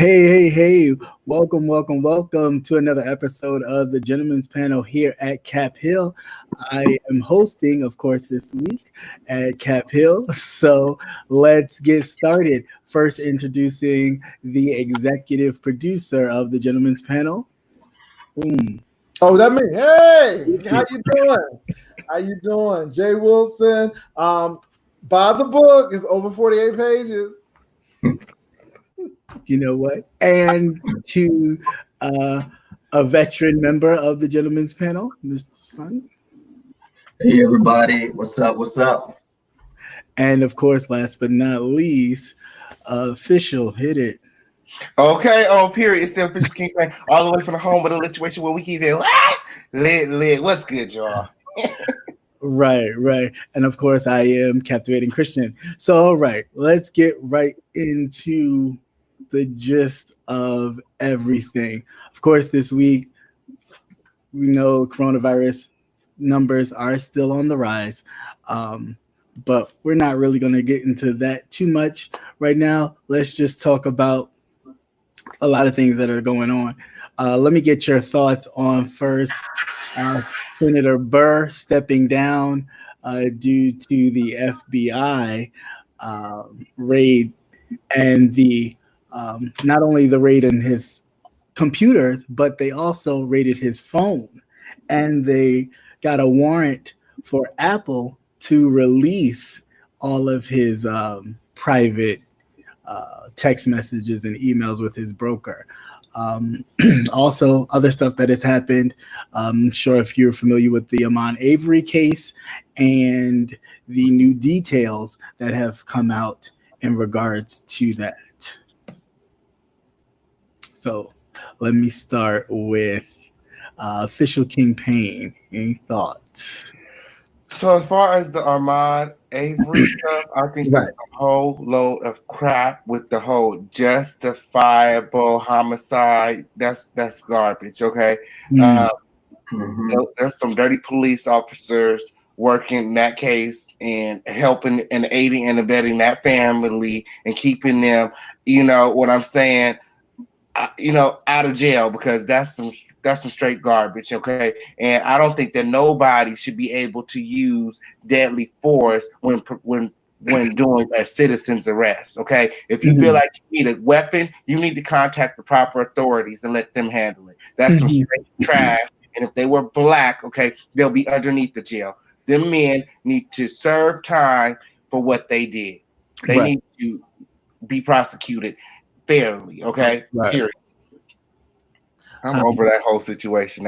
Hey. Welcome to another episode of the Gentleman's Panel here at Cap Hill. I am hosting, of course, this week at Cap Hill. So let's get started. First, introducing the executive producer of the Gentleman's Panel. Boom. Oh, that me. Hey, how you doing? How you doing? Jay Wilson. Buy the book. It's over 48 pages. You know what? And to a veteran member of the Gentleman's Panel, Mr. Sun. Hey everybody, what's up? What's up? And of course, last but not least, official hit it. Okay, period. It's the official King Payne, all the way from the home of the situation where we keep it lit. What's good, y'all? Right. And of course, I am Captivating Christian. So, all right, let's get right into the gist of everything. Of course, this week, we know coronavirus numbers are still on the rise, but we're not really going to get into that too much right now. Let's just talk about a lot of things that are going on. Let me get your thoughts on first Senator Burr stepping down due to the FBI raid and the not only the raid in his computers, but they also raided his phone, and they got a warrant for Apple to release all of his private text messages and emails with his broker. Also, other stuff that has happened. I'm sure if you're familiar with the Ahmaud Arbery case and the new details that have come out in regards to that. So let me start with official King Payne. Any thoughts? So as far as the Ahmaud Arbery stuff, I think that's a whole load of crap with the whole justifiable homicide. That's garbage. Okay, there's some dirty police officers working that case and helping and aiding and abetting that family and keeping them. You know what I'm saying? Out of jail, because that's some straight garbage, okay? And I don't think that nobody should be able to use deadly force when doing a citizen's arrest, okay? If you feel like you need a weapon, you need to contact the proper authorities and let them handle it. That's some straight trash. And if they were black, okay, they'll be underneath the jail. Them men need to serve time for what they did. They need to be prosecuted fairly, okay? Right. Period. I'm over that whole situation.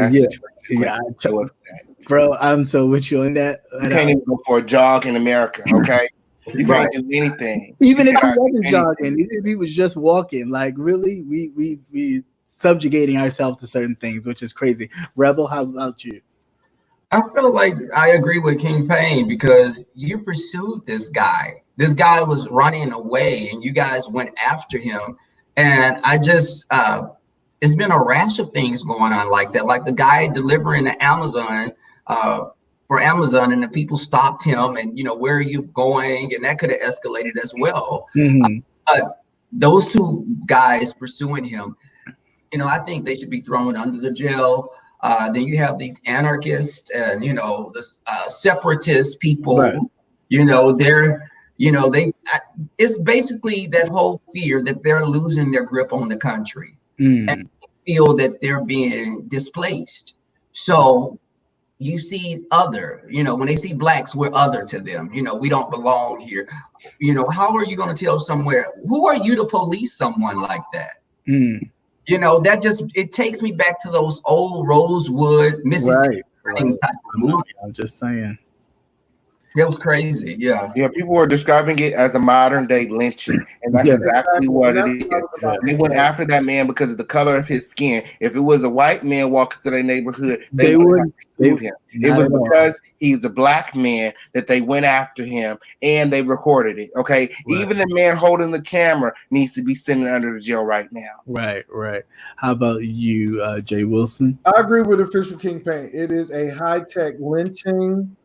Bro, I'm so with you on that. You can't even go for a jog in America, okay? You can't do anything. Even if he wasn't jogging, even if he was just walking, like really, we subjugating ourselves to certain things, which is crazy. Rebel, how about you? I feel like I agree with King Payne because you pursued this guy. This guy was running away and you guys went after him. And I just, it's been a rash of things going on like that. Like the guy delivering the Amazon for Amazon, and the people stopped him and, where are you going? And that could have escalated as well. But those two guys pursuing him, I think they should be thrown under the jail. Then you have these anarchists and, the separatist people, it's basically that whole fear that they're losing their grip on the country and feel that they're being displaced. So you see when they see blacks, we're other to them. We don't belong here. How are you going to tell somewhere, who are you to police someone like that? That just, it takes me back to those old Rosewood, Mississippi. Right. I'm just saying. It was crazy, yeah. Yeah, people were describing it as a modern day lynching, and that's exactly what it is. They went after that man because of the color of his skin. If it was a white man walking through their neighborhood, they would have pursued him. It was because he's a black man that they went after him, and they recorded it. Okay, even the man holding the camera needs to be sitting under the jail right now. Right. How about you, Jay Wilson? I agree with official King Payne. It is a high-tech lynching.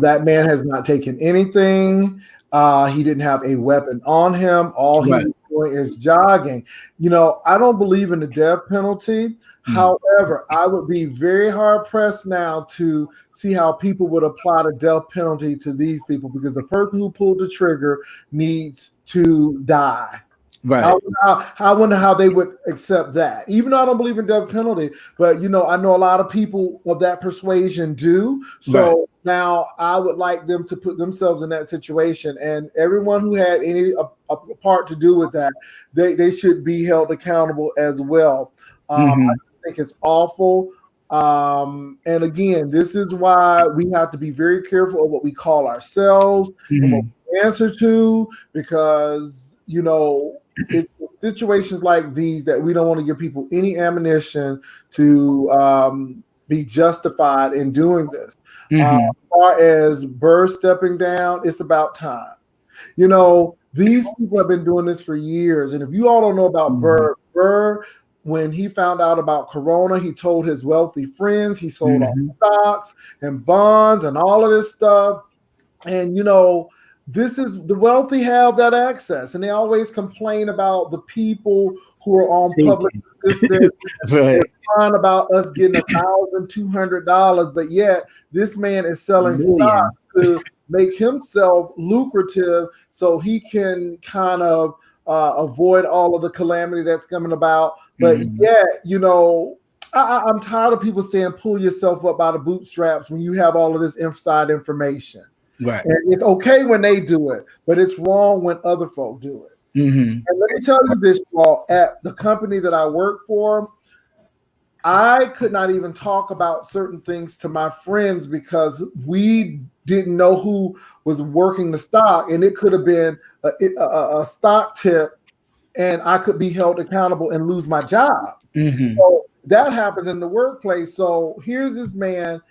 That man has not taken anything. He didn't have a weapon on him. All he was doing is jogging. You know, I don't believe in the death penalty. However, I would be very hard pressed now to see how people would apply the death penalty to these people, because the person who pulled the trigger needs to die. Right. I wonder how they would accept that. Even though I don't believe in death penalty, but you know, I know a lot of people of that persuasion do. So now I would like them to put themselves in that situation, and everyone who had any a part to do with that, they should be held accountable as well. I think it's awful. And again, this is why we have to be very careful of what we call ourselves, and what we answer to, because you know, it's situations like these that we don't want to give people any ammunition to be justified in doing this. As far as Burr stepping down, it's about time. You know, these people have been doing this for years, and if you all don't know about Burr, when he found out about Corona, he told his wealthy friends, he sold all stocks and bonds and all of this stuff. And, you know, this is the wealthy have that access, and they always complain about the people who are on public assistance. They're crying about us getting $1,200, but yet this man is selling stock to make himself lucrative so he can kind of avoid all of the calamity that's coming about. But yet, you know, I'm tired of people saying pull yourself up by the bootstraps when you have all of this inside information. Right. And it's okay when they do it, but it's wrong when other folk do it. And let me tell you this, Paul, at the company that I work for, I could not even talk about certain things to my friends because we didn't know who was working the stock, and it could have been a stock tip, and I could be held accountable and lose my job. So that happens in the workplace. So here's this man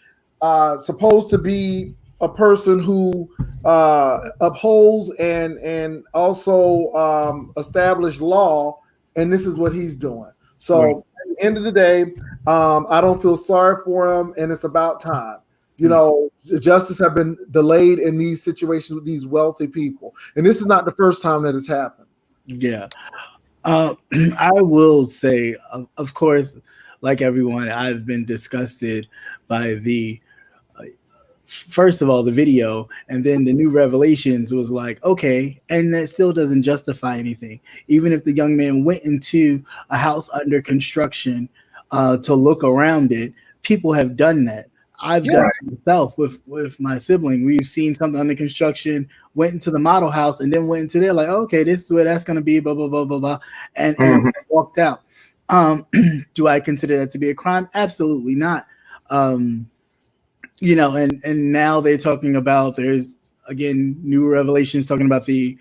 supposed to be a person who upholds and also establish law, and this is what he's doing. So at the end of the day, I don't feel sorry for him, and it's about time. You know, justice have been delayed in these situations with these wealthy people, and this is not the first time that it's happened. Yeah. I will say, of course, like everyone, I've been disgusted by the first of all, the video, and then the new revelations was like, okay, and that still doesn't justify anything. Even if the young man went into a house under construction to look around it, people have done that. I've done it myself with my sibling. We've seen something under construction, went into the model house, and then went into there like, okay, this is where that's going to be, blah, blah, blah, blah, blah, and walked out. Do I consider that to be a crime? Absolutely not. You know, and now they're talking about, there's again new revelations talking about the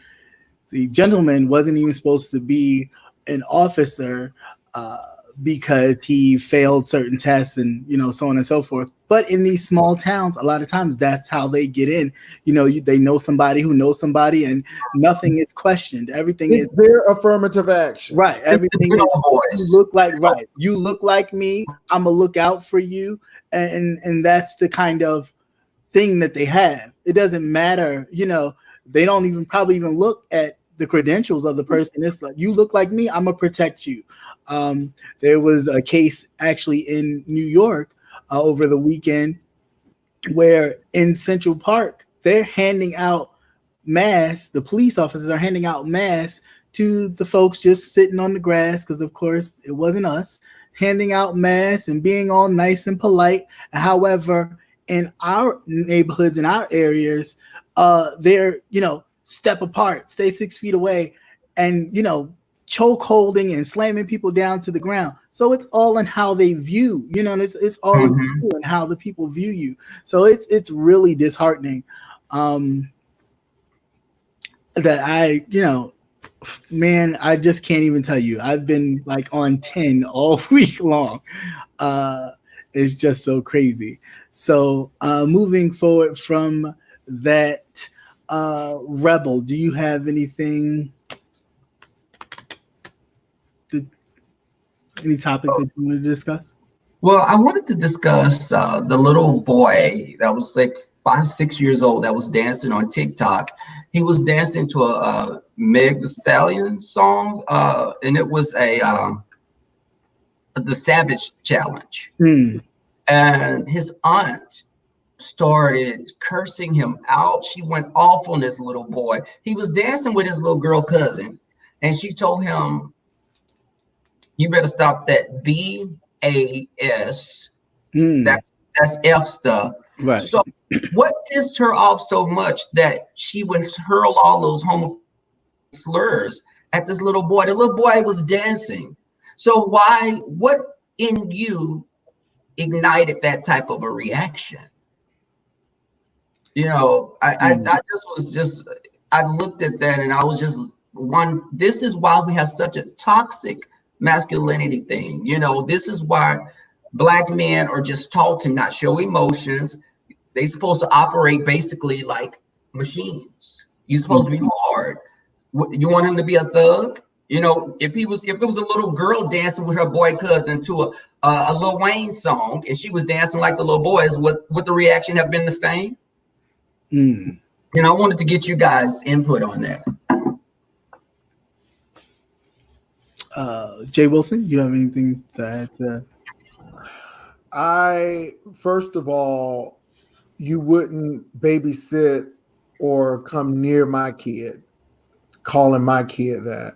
gentleman wasn't even supposed to be an officer because he failed certain tests and, you know, so on and so forth. But in these small towns, a lot of times that's how they get in. You know, they know somebody who knows somebody, and nothing is questioned. Everything is their affirmative action. Right. Everything is, you look like you look like me. I'm gonna look out for you, and that's the kind of thing that they have. It doesn't matter, you know. They don't even probably even look at the credentials of the person. It's like, you look like me, I'm gonna protect you. There was a case actually in New York over the weekend where in Central Park they're handing out masks. The police officers are handing out masks to the folks just sitting on the grass, because of course it wasn't us, handing out masks and being all nice and polite. However, in our neighborhoods, in our areas, they're, you know, step apart, stay 6 feet away, and, you know, choke holding and slamming people down to the ground. So it's all in how they view, you know, and it's all in you and how the people view you. So it's really disheartening that I, you know, man, I just can't even tell you. I've been like on 10 all week long. It's just so crazy. So moving forward from that, Rebel, do you have anything, any topic that you want to discuss? Well, I wanted to discuss the little boy that was like 5, 6 years old that was dancing on TikTok. He was dancing to a Meg Thee Stallion song, and it was the Savage Challenge. And his aunt started cursing him out. She went off on this little boy. He was dancing with his little girl cousin, and she told him, "You better stop that BAS. That's F stuff." Right. So what pissed her off so much that she would hurl all those homo slurs at this little boy? The little boy was dancing. So what in you ignited that type of a reaction? You know, I looked at that and I was just this is why we have such a toxic masculinity thing. You know, this is why Black men are just taught to not show emotions. They're supposed to operate basically like machines. You're supposed to be hard. You want him to be a thug? You know, if it was a little girl dancing with her boy cousin to a Lil Wayne song, and she was dancing like the little boys, would the reaction have been the same? And I wanted to get you guys' input on that. Jay Wilson, you have anything to add to that? First of all, you wouldn't babysit or come near my kid, calling my kid that.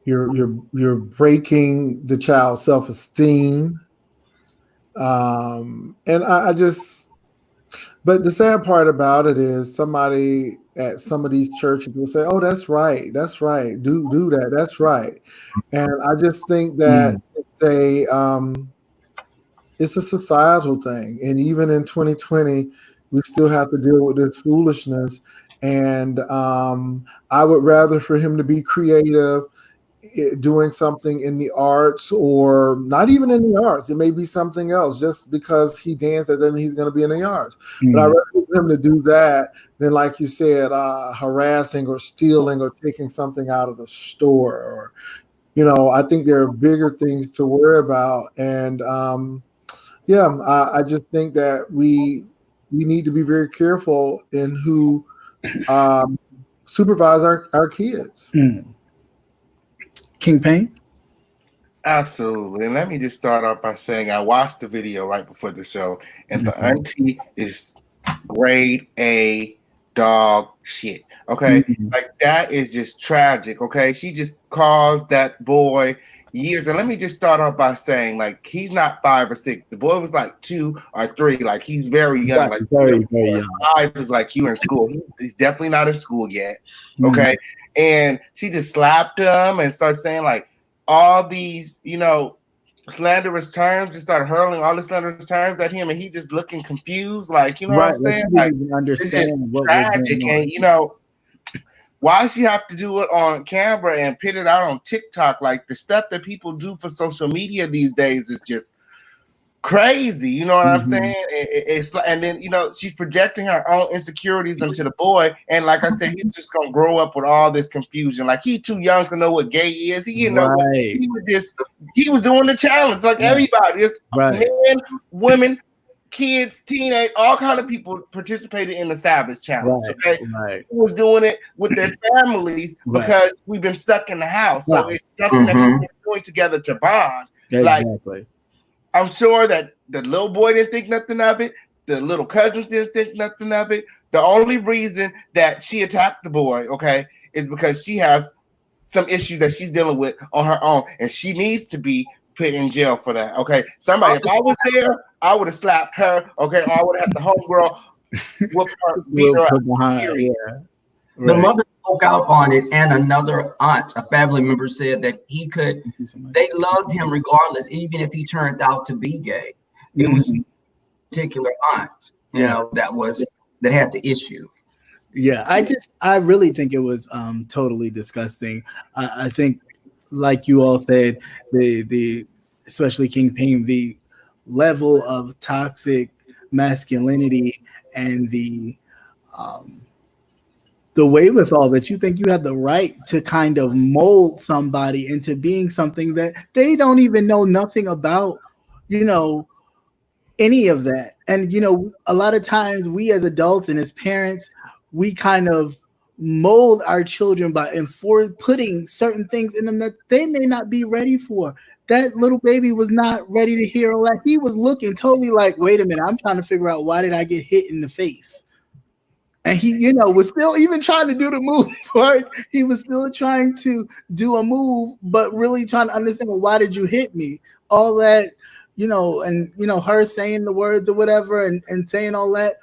You're breaking the child's self-esteem. And I just, but the sad part about it is somebody at some of these churches will say, "Oh, that's right. Do that. That's right." And I just think that it's a societal thing. And even in 2020, we still have to deal with this foolishness. And I would rather for him to be creative, doing something in the arts, or not even in the arts. It may be something else. Just because he danced, that doesn't mean he's going to be in the arts. But I'd rather for him to do that than, like you said, harassing or stealing or taking something out of the store. Or, you know, I think there are bigger things to worry about. And I just think that we need to be very careful in who supervise our kids. King Payne? Absolutely. And let me just start off by saying I watched the video right before the show, and the auntie is grade A dog shit. Okay. Like, that is just tragic. Okay. She just caused that boy years. And let me just start off by saying, like, he's not 5 or 6. The boy was like 2 or 3. Like, he's very young. Like, very young. 5 is like you in school. He's definitely not in school yet. Okay. And she just slapped him and started saying, like, all these, you know, slanderous terms, just started hurling all the slanderous terms at him, and he just looking confused, like, you know what I'm saying? Like, it's just tragic. And, you know, why she have to do it on camera and put it out on TikTok? Like, the stuff that people do for social media these days is just crazy. You know what I'm saying? It's like, and then, you know, she's projecting her own insecurities into the boy, and like I said, he's just gonna grow up with all this confusion. Like, he too young to know what gay is. He didn't know what, he was doing the challenge like everybody. It's men, women, kids, teenage, all kind of people participated in the Savage Challenge. Okay, he was doing it with their families because we've been stuck in the house. So it's something that we're doing together to bond. Like, I'm sure that the little boy didn't think nothing of it. The little cousins didn't think nothing of it. The only reason that she attacked the boy, okay, is because she has some issues that she's dealing with on her own, and she needs to be put in jail for that. Okay, somebody, if I was there, I would have slapped her. Okay, or I would have had the homegirl whoop her, beat her up. The mother spoke out on it, and another aunt, a family member, said that they loved him regardless, even if he turned out to be gay. It was a particular aunt, you know, that had the issue. Yeah, I really think it was totally disgusting. I think, like you all said, the especially King Payne, the level of toxic masculinity and the wherewithal that you think you have the right to kind of mold somebody into being something that they don't even know nothing about, you know, any of that. And a lot of times we as adults and as parents, we kind of mold our children by putting certain things in them that they may not be ready for. That little baby was not ready to hear all that. He was looking totally like, wait a minute, I'm trying to figure out, why did I get hit in the face? And he, was still even trying to do the move, right? He was still trying to do a move, but really trying to understand, well, why did you hit me? All that, and her saying the words or whatever, and saying all that.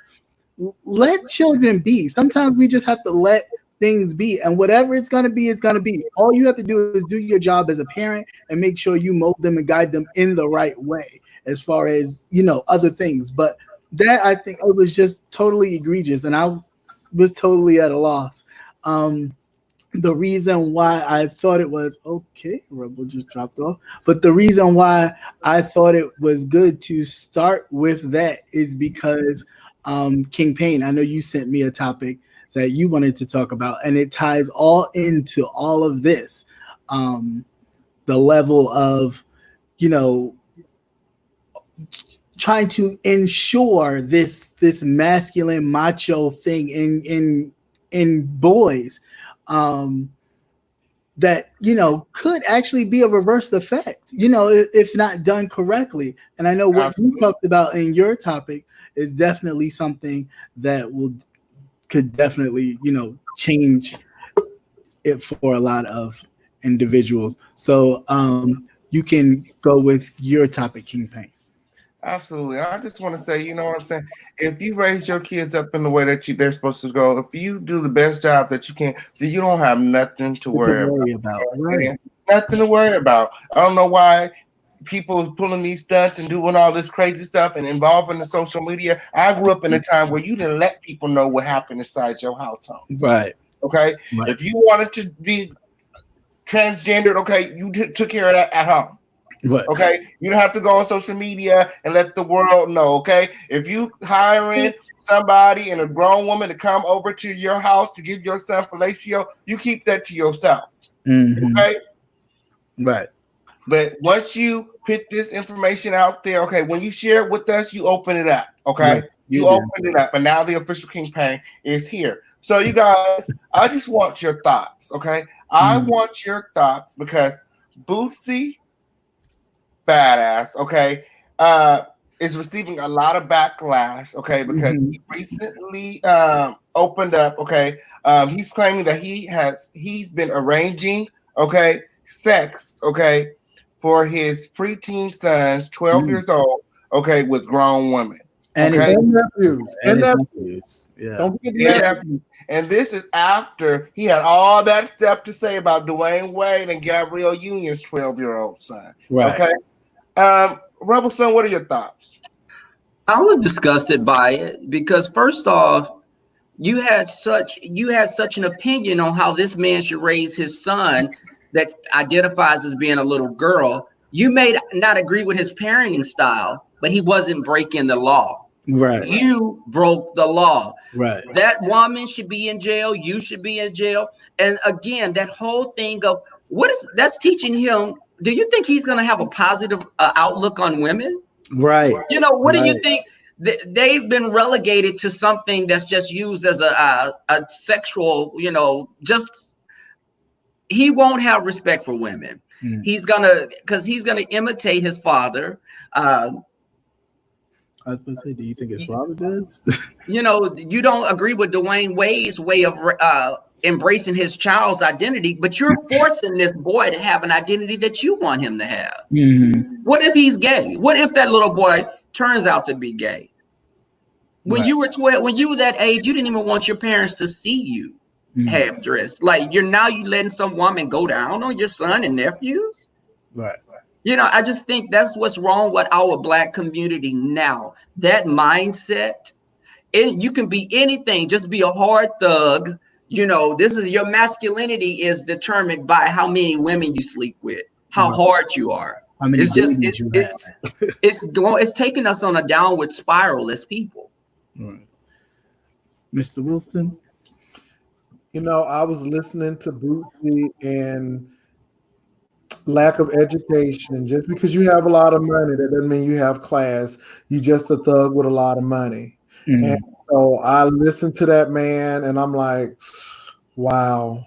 Let children be. Sometimes we just have to let things be, and whatever it's going to be, it's going to be. All you have to do is do your job as a parent and make sure you mold them and guide them in the right way as far as other things. But that, I think, it was just totally egregious, and I was totally at a loss. The reason why I thought it was okay, Rebel just dropped off, but the reason why I thought it was good to start with that is because King Payne, I know you sent me a topic that you wanted to talk about, and it ties all into all of this. The level of, trying to ensure this masculine macho thing in boys, that could actually be a reverse effect, if not done correctly. And I know what you talked about in your topic is definitely something that could definitely change it for a lot of individuals. So you can go with your topic, King Payne. Absolutely. I just want to say, you know what I'm saying? If you raise your kids up in the way that they're supposed to go, if you do the best job that you can, then you don't have nothing to worry about. Right. Nothing to worry about. I don't know why people pulling these stunts and doing all this crazy stuff and involving the social media. I grew up in a time where you didn't let people know what happened inside your household. Right. Okay? Right. If you wanted to be transgendered, okay, you took care of that at home. Right. Okay, you don't have to go on social media and let the world know. Okay, if you hiring somebody and a grown woman to come over to your house to give your son fellatio, you keep that to yourself. Mm-hmm. Okay, right. But once you put this information out there, okay, when you share it with us, you open it up. Okay, right. You open it up, and now the official King Payne is here. So you guys, I just want your thoughts. Okay, I want your thoughts because Boosie Badass, okay, is receiving a lot of backlash, okay, because he recently opened up, okay. He's claiming that he's been arranging, okay, sex, okay, for his preteen sons, 12 years old, okay, with grown women. And okay? nephews. Yeah. Don't forget the nephews. And this is after he had all that stuff to say about Dwayne Wade and Gabrielle Union's 12-year-old son. Right. Okay. Rebel Son, what are your thoughts? I was disgusted by it because first off, you had such an opinion on how this man should raise his son that identifies as being a little girl. You may not agree with his parenting style, but he wasn't breaking the law. Right. You broke the law. Right. That woman should be in jail. You should be in jail. And again, that whole thing of that's teaching him. Do you think he's going to have a positive outlook on women? Right. What do you think? They've been relegated to something that's just used as a sexual, just he won't have respect for women. He's going to imitate his father. I was going to say, do you think his father does? You don't agree with Dwayne Wade's way of embracing his child's identity, but you're forcing this boy to have an identity that you want him to have. What if he's gay? What if that little boy turns out to be gay? When you were 12, when you were that age, you didn't even want your parents to see you half dressed. Like you letting some woman go down on your son and nephews. Right. I just think that's what's wrong with our Black community now. That mindset, you can be anything, just be a hard thug. This is your masculinity is determined by how many women you sleep with, how hard you are. It's just it's taking us on a downward spiral as people. Right. Mr. Wilson, I was listening to Boosie, and lack of education. Just because you have a lot of money, that doesn't mean you have class. You just a thug with a lot of money. Mm. And so I listened to that man, and I'm like, wow.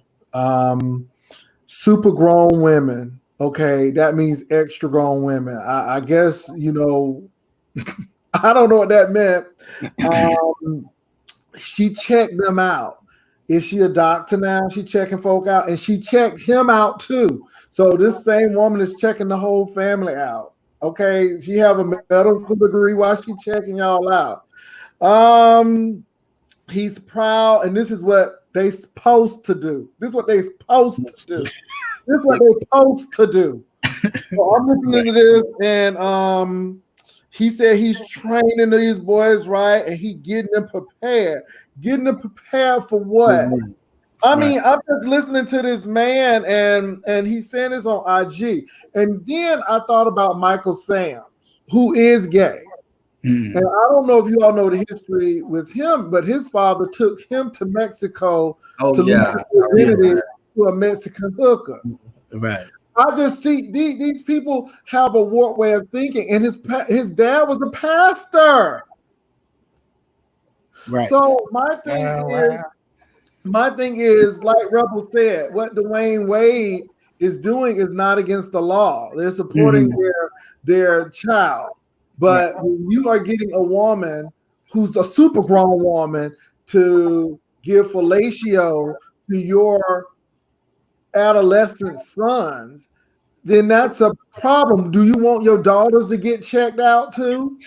Super grown women. Okay, that means extra grown women. I guess, you know, I don't know what that meant. She checked them out. Is she a doctor now? She checking folk out, and she checked him out too. So this same woman is checking the whole family out. Okay, she have a medical degree while she checking y'all out. He's proud, and this is what they supposed to do. This is what they supposed to do. This is what they supposed to do. So I'm listening to this, and he said he's training these boys right, and he getting them prepared. Getting them prepared for what? I mean, I'm just listening to this man, and he's saying this on IG. And then I thought about Michael Sams, who is gay. And I don't know if you all know the history with him, but his father took him to Mexico to to a Mexican hooker. Right. I just see these people have a warped way of thinking, and his dad was a pastor. Right. So my thing is, like Rebel said, what Dwayne Wade is doing is not against the law. They're supporting their child. But when you are getting a woman who's a super grown woman to give fellatio to your adolescent sons, then that's a problem. Do you want your daughters to get checked out too?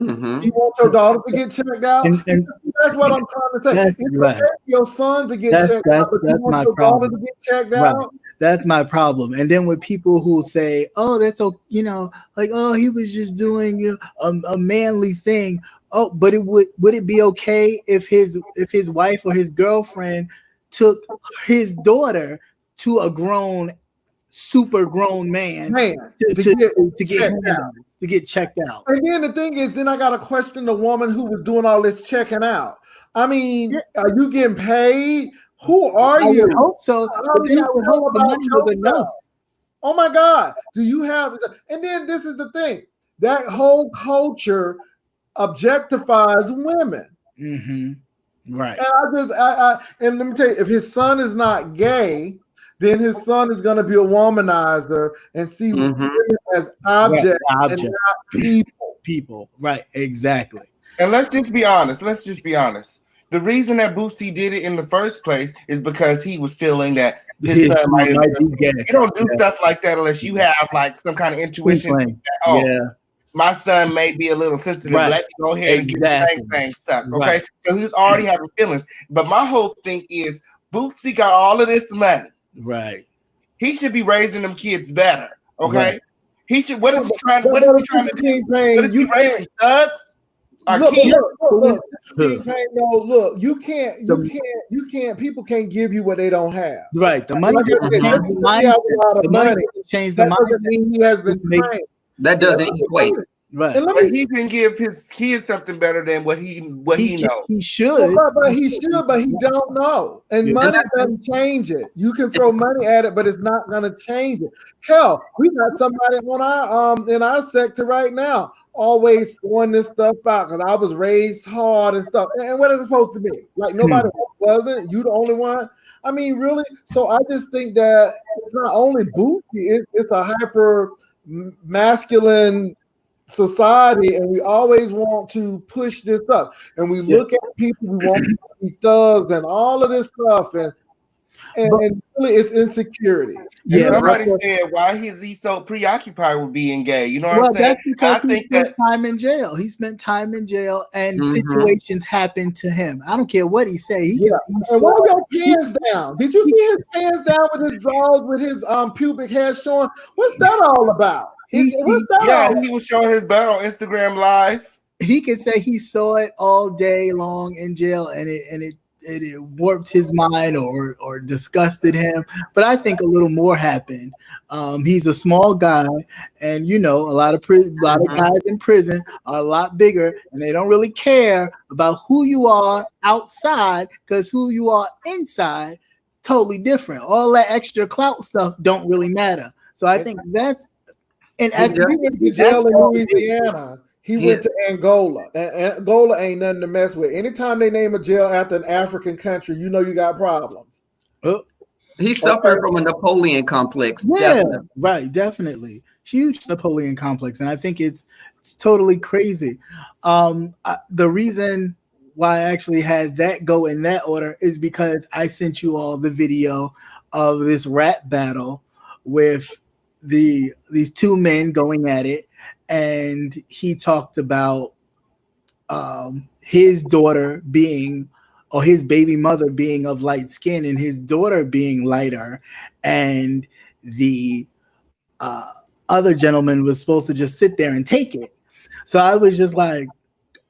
Mm-hmm. You want your daughter to get checked out? And that's what I'm trying to say. It's okay for your son to get checked out, but you want your daughter to get checked out? That's my problem. And then with people who say, "Oh, that's so," you know, like, "Oh, he was just doing a manly thing." Oh, but would it be okay if his wife or his girlfriend took his daughter to a super grown man to get checked out? And then the thing is, then I got to question the woman who was doing all this checking out. I mean, are you getting paid? Who are you? I hope so. I would hope the money was enough. Oh my God. Do you have? And then this is the thing. That whole culture objectifies women. Mm-hmm. Right. And and let me tell you, if his son is not gay, then his son is going to be a womanizer and see women as objects and not people. People. Right. Exactly. And let's just be honest. The reason that Boosie did it in the first place is because he was feeling that his son might be gay. You don't do stuff like that unless you have like some kind of intuition. My son may be a little sensitive. Let me go ahead and get the thing sucked. Okay. Right. So he's already having feelings. But my whole thing is Boosie got all of this money. Right. He should be raising them kids better. Okay. Right. He should. What is he trying to do? What is he raising thugs? Look, you can't. People can't give you what they don't have. Right. The money. Change the mind. He has been trained. That doesn't equate. Right. But he can give his kids something better than what he knows. He should. But he don't know. And money doesn't change it. You can throw money at it, but it's not gonna change it. Hell, we got somebody on our in our sector right now always throwing this stuff out because I was raised hard and stuff. And what is it supposed to be? Like nobody else wasn't. You the only one. I mean, really? So I just think that it's not only Boosie, it's a hyper masculine society, and we always want to push this up. And we look at people, we want to be thugs and all of this stuff, and really it's insecurity. Yeah, somebody said, why is he so preoccupied with being gay? You know what I'm saying? That's because he spent time in jail. He spent time in jail, and situations happened to him. I don't care what he say. And why are your pants down? Did you see his pants down with his drawers, with his pubic hair showing? What's that all about? He was showing his butt on Instagram Live. He could say he saw it all day long in jail, and it warped his mind or disgusted him. But I think a little more happened. He's a small guy, and a lot of guys in prison are a lot bigger, and they don't really care about who you are outside, because who you are inside totally different. All that extra clout stuff don't really matter. So I think that's and He went to jail in Louisiana. He went to Angola. And Angola ain't nothing to mess with. Anytime they name a jail after an African country, you know you got problems. Oh. He suffered from a Napoleon complex. Yeah, Definitely. right, definitely. Huge Napoleon complex. And I think it's totally crazy. The reason why I actually had that go in that order is because I sent you all the video of this rap battle with these two men going at it, and he talked about his daughter being, or his baby mother being of light skin and his daughter being lighter, and the other gentleman was supposed to just sit there and take it. So I was just like,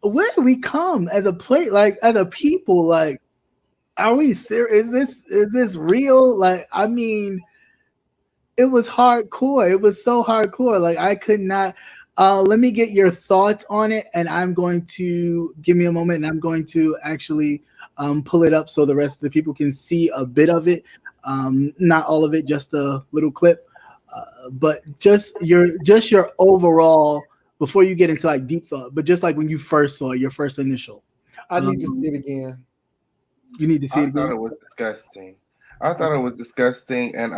where do we come as a like as a people? Like, are we serious? Is this real? Like, I mean, it was hardcore. It was so hardcore. Like, I could not. Let me get your thoughts on it, and I'm going to give me a moment, and I'm going to actually pull it up so the rest of the people can see a bit of it, not all of it, just a little clip, but just your overall, before you get into like deep thought, but just like when you first saw it, your first initial. I need to see it again. You need to see it again. I thought it was disgusting. And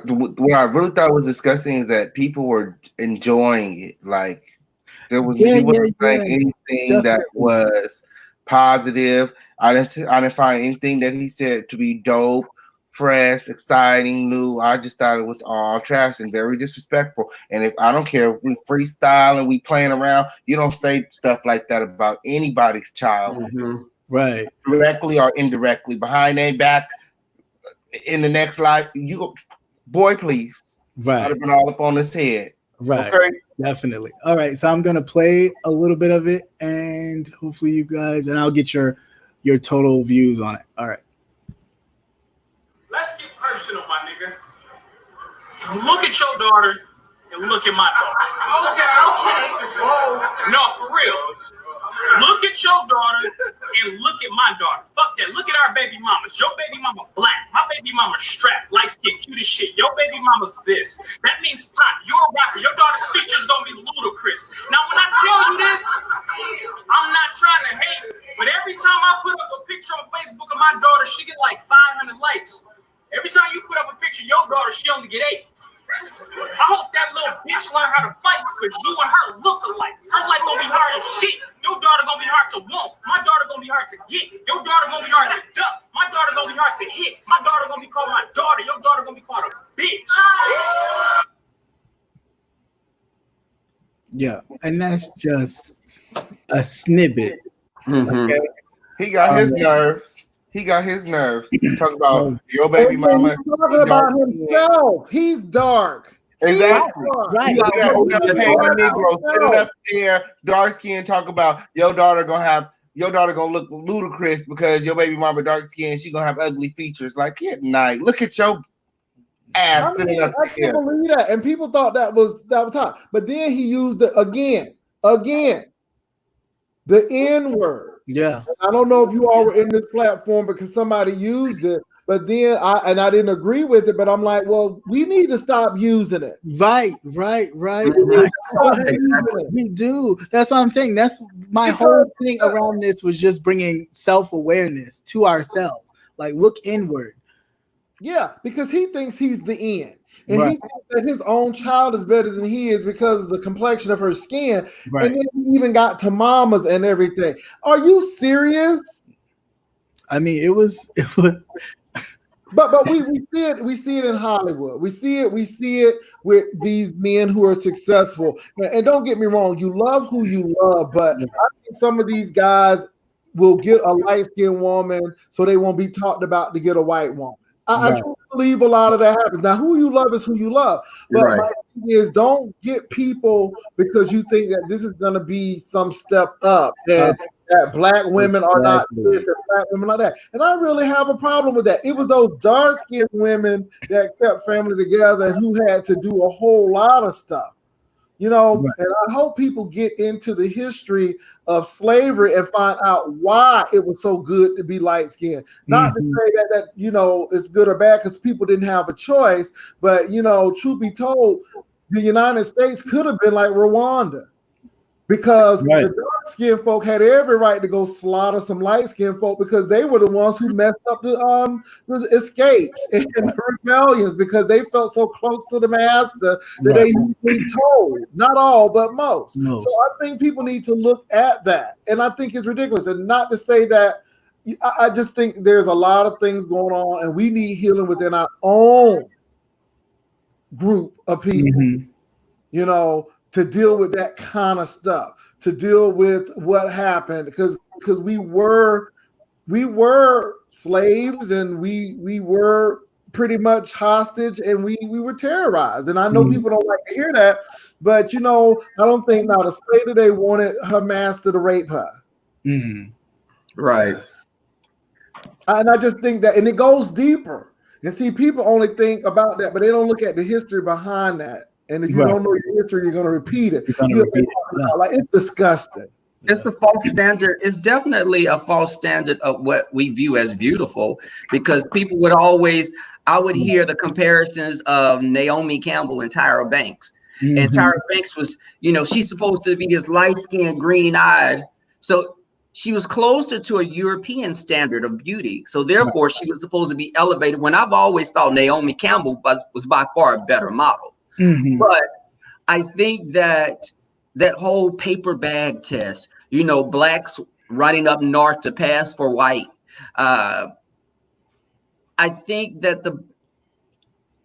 what I really thought was disgusting is that people were enjoying it. Like, there was he wasn't saying anything that was positive. I didn't find anything that he said to be dope, fresh, exciting, new. I just thought it was all trash and very disrespectful. And if I don't care if we freestyle and we playing around, you don't say stuff like that about anybody's child, right? Directly or indirectly, behind their back. In the next life, you go, boy, please. Right. I'd have been all up on his head. Right. Okay. Definitely. All right. So I'm gonna play a little bit of it, and hopefully you guys, and I'll get your total views on it. All right. Let's get personal, my nigga. Look at your daughter and look at my daughter. Okay. No, for real. Look at your daughter and look at my daughter. Fuck that. Look at our baby mamas. Your baby mama black. My baby mama strapped, light skin, cute as shit. Your baby mama's this. That means pop. You're a rapper. Your daughter's features gonna be ludicrous. Now, when I tell you this, I'm not trying to hate, but every time I put up a picture on Facebook of my daughter, she get like 500 likes. Every time you put up a picture of your daughter, she only get 8. I hope that little bitch learn how to fight, because you and her look alike. Her life gonna be hard as shit. Your daughter gonna be hard to want. My daughter gonna be hard to get. Your daughter gonna be hard to duck. My daughter gonna be hard to hit. My daughter gonna be called my daughter. Your daughter gonna be called a bitch. Yeah, and that's just a snippet. Okay? He got his nerves. He got his nerves. Talk about your baby mama. He's talking about himself. He's dark. Exactly. Right. You got a Negro sitting up there, dark skin, talk about your daughter gonna look ludicrous because your baby mama dark skin, she gonna have ugly features. Like, good night. Look at your ass sitting up I can't believe that. And people thought that was top. But then he used it again, the N-word. Yeah. I don't know if you all were in this platform because somebody used it, but then I didn't agree with it, but I'm like, well, we need to stop using it. Right. We do. That's what I'm saying. That's my whole thing around this, was just bringing self-awareness to ourselves. Like, look inward. Yeah, because he thinks he's the end. And he thinks that his own child is better than he is because of the complexion of her skin. Right. And then he even got to mamas and everything. Are you serious? I mean, it was But we see it in Hollywood. We see it with these men who are successful. And don't get me wrong, you love who you love, but I think some of these guys will get a light-skinned woman so they won't be talked about to get a white woman. I truly believe a lot of that happens. Now, who you love is who you love. But my thing is, don't get people because you think that this is going to be some step up and that black women are not this, that black women are that. And I really have a problem with that. It was those dark-skinned women that kept family together and who had to do a whole lot of stuff. You know, Right. and I hope people get into the history of slavery and find out why it was so good to be light skinned. Not to say that you know it's good or bad because people didn't have a choice, but you know, truth be told, the United States could have been like Rwanda. Because Right. the dark-skinned folk had every right to go slaughter some light-skinned folk because they were the ones who messed up the escapes and the rebellions because they felt so close to the master that they need told. Not all, but most. Most. So I think people need to look at that. And I think it's ridiculous. And not to say that, I just think there's a lot of things going on and we need healing within our own group of people. You know, to deal with that kind of stuff, to deal with what happened, because we were slaves and we were pretty much hostage and we were terrorized. And I know people don't like to hear that, but you know, I don't think now the slave today wanted her master to rape her. Right. And I just think that, and it goes deeper. And see, people only think about that, but they don't look at the history behind that. And if you don't know your history, you're going to repeat it. Like, it's disgusting. It's a false standard. It's definitely a false standard of what we view as beautiful, because people would always, I would hear the comparisons of Naomi Campbell and Tyra Banks. And Tyra Banks was, you know, she's supposed to be this light-skinned, green-eyed. So she was closer to a European standard of beauty. So therefore, she was supposed to be elevated. When I've always thought Naomi Campbell was by far a better model. But I think that whole paper bag test, you know, blacks running up north to pass for white. I think that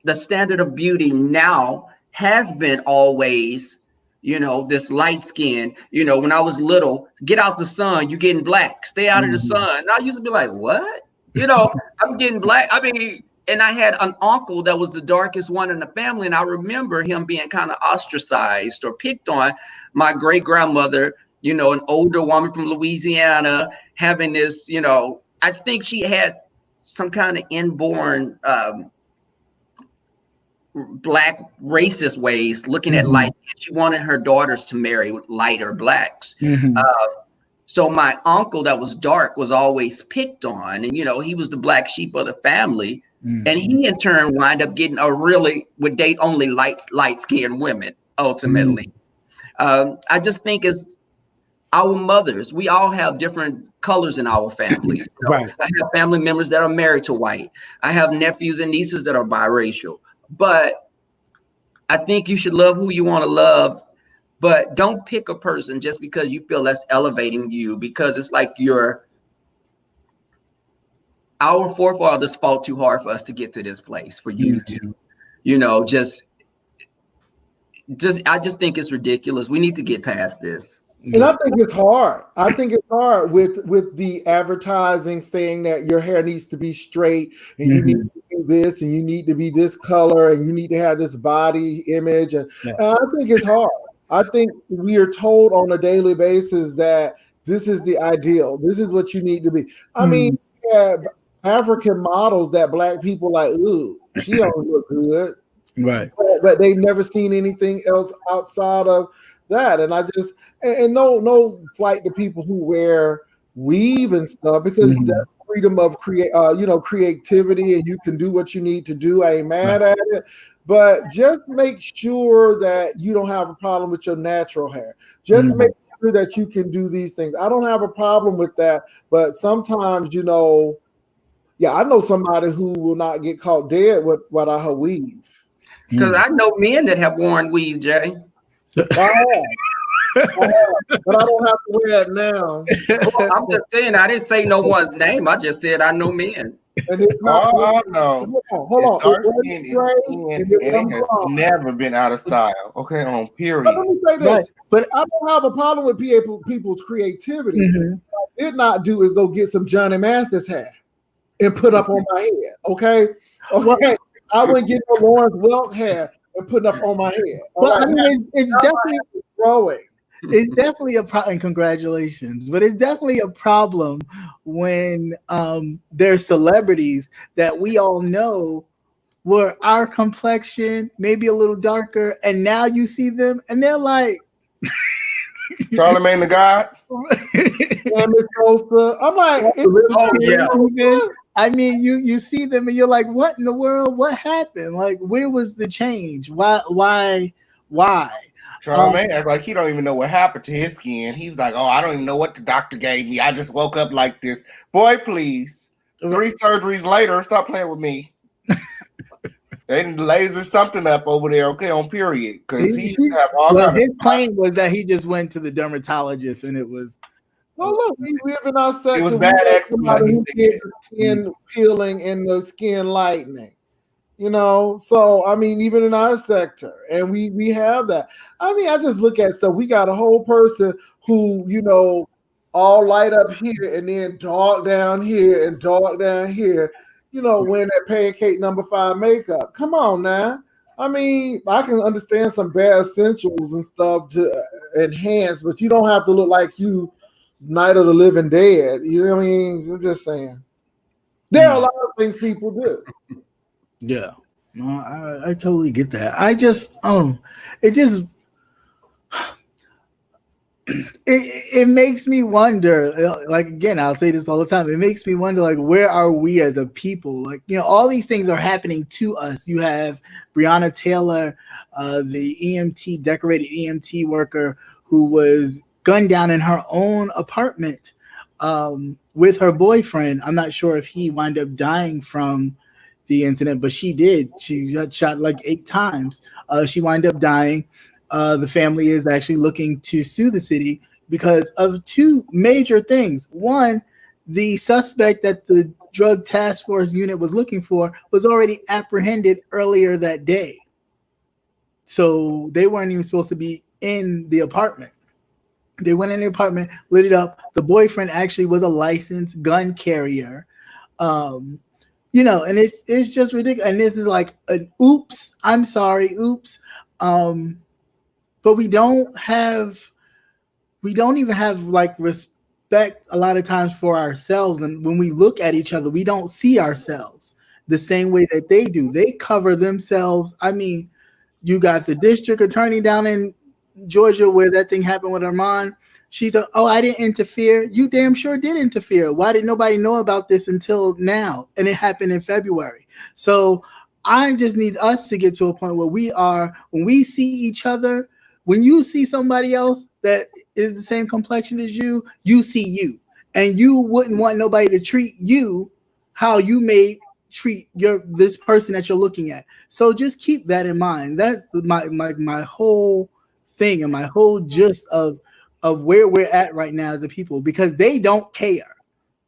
the standard of beauty now has been always, you know, this light skin. You know, when I was little, get out the sun, you getting black, stay out of the sun. And I used to be like, what? You know, I'm getting black. I mean, and I had an uncle that was the darkest one in the family. And I remember him being kind of ostracized or picked on. My great grandmother, you know, an older woman from Louisiana, having this, you know, I think she had some kind of inborn black racist ways looking at light. She wanted her daughters to marry lighter blacks. So my uncle that was dark was always picked on. And, you know, he was the black sheep of the family. And he in turn wind up getting would date only light-skinned women ultimately. I just think it's our mothers. We all have different colors in our family. You know? I have family members that are married to white. I have nephews and nieces that are biracial. But I think you should love who you want to love, but don't pick a person just because you feel that's elevating you, because it's like our forefathers fought too hard for us to get to this place, for you to, you know, I just think it's ridiculous. We need to get past this. And I think it's hard. I think it's hard with the advertising saying that your hair needs to be straight and you need to do this and you need to be this color and you need to have this body image. And I think it's hard. I think we are told on a daily basis that this is the ideal. This is what you need to be. I mean, we have African models that black people like, ooh, she don't look good. But they've never seen anything else outside of that. And I just, and no slight to people who wear weave and stuff, because that's freedom of creativity, and you can do what you need to do. I ain't mad at it, but just make sure that you don't have a problem with your natural hair. Just make sure that you can do these things. I don't have a problem with that, but sometimes, you know, I know somebody who will not get caught dead without her weave. Because I know men that have worn weave, Jay. But I don't have to wear it now. Well, I'm just saying, I didn't say no one's name. I just said I know men. And it's not, no. Hold on. Dark skin is in, and it has never been out of style. Okay, on period. But let me say this. But I don't have a problem with people's creativity. What I did not do is go get some Johnny Mathis hair and put up on my head. Okay. I wouldn't get no Lawrence Welk hair and put up on my head. Well, I mean, it's definitely growing. It's definitely a problem. And congratulations, but it's definitely a problem when there's celebrities that we all know were our complexion, maybe a little darker, and now you see them and they're like Charlemagne the God. I'm like, Oh yeah. I mean, you see them and you're like, what in the world? What happened? Like, where was the change? Why? Charlemagne act like he don't even know what happened to his skin. He's like, oh, I don't even know what the doctor gave me. I just woke up like this. Boy, please. 3 surgeries later, stop playing with me. They didn't laser something up over there, okay, on period. Because he have all well, his claim was that he just went to the dermatologist and it was. Well, look, we live in our sector. It was bad eczema. Who did the skin peeling and the skin lightening. You know, so I mean, even in our sector, and we have that. I mean, I just look at stuff. We got a whole person who, you know, all light up here and then dark down here and dark down here. You know, wearing that pancake number 5 makeup. Come on now. I mean, I can understand some bare essentials and stuff to enhance, but you don't have to look like you Night of the Living Dead. You know what I mean? I'm just saying. There are a lot of things people do. Yeah. No, I totally get that. I just it makes me wonder, like, again, I'll say this all the time. It makes me wonder, like, where are we as a people? Like, you know, all these things are happening to us. You have Breonna Taylor, the EMT, decorated EMT worker who was gunned down in her own apartment with her boyfriend. I'm not sure if he wound up dying from the incident, but she did. She got shot like 8 times. She wound up dying. The family is actually looking to sue the city because of 2 major things. One, the suspect that the drug task force unit was looking for was already apprehended earlier that day. So they weren't even supposed to be in the apartment. They went in the apartment, lit it up. The boyfriend actually was a licensed gun carrier. You know, and it's just ridiculous. And this is like an oops. I'm sorry, oops. But we don't even have like respect a lot of times for ourselves. And when we look at each other, we don't see ourselves the same way that they do. They cover themselves. I mean, you got the district attorney down in Georgia where that thing happened with Armand. She's like, oh, I didn't interfere. You damn sure did interfere. Why did nobody know about this until now? And it happened in February. So I just need us to get to a point where when we see each other, when you see somebody else that is the same complexion as you, you see you. And you wouldn't want nobody to treat you how you may treat this person that you're looking at. So just keep that in mind. That's my whole thing and my whole gist of where we're at right now as a people, because they don't care.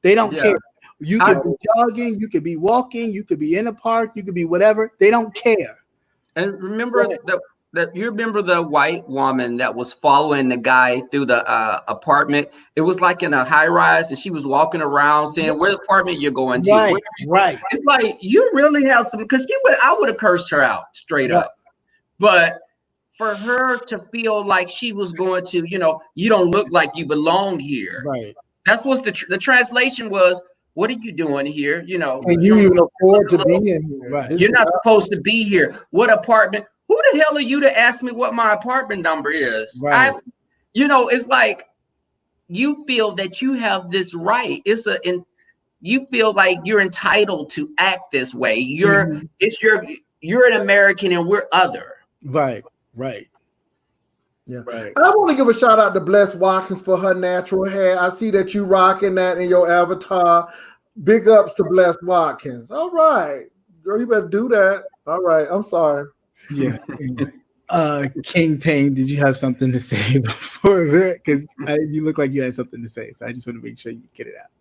They don't care. You could be jogging, you could be walking, you could be in a park, you could be whatever. They don't care. And remember that you remember the white woman that was following the guy through the apartment. It was like in a high rise, and she was walking around saying, "Where apartment you're going to?" Right. It's like you really have some, because I would have cursed her out straight up, but for her to feel like she was going to, you know, you don't look like you belong here. Right. That's what the translation was. What are you doing here? You know, and you even afford to be in here. Right. You're not supposed to be here. What apartment? Who the hell are you to ask me what my apartment number is? Right. It's like you feel that you have this right. You feel like you're entitled to act this way. You're an American and we're other. Right. Yeah. Right. I want to give a shout out to Bless Watkins for her natural hair. I see that you rocking that in your avatar. Big ups to Bless Watkins. All right. Girl, you better do that. All right. I'm sorry. Yeah. King Payne, did you have something to say before that? Because you look like you had something to say. So I just want to make sure you get it out.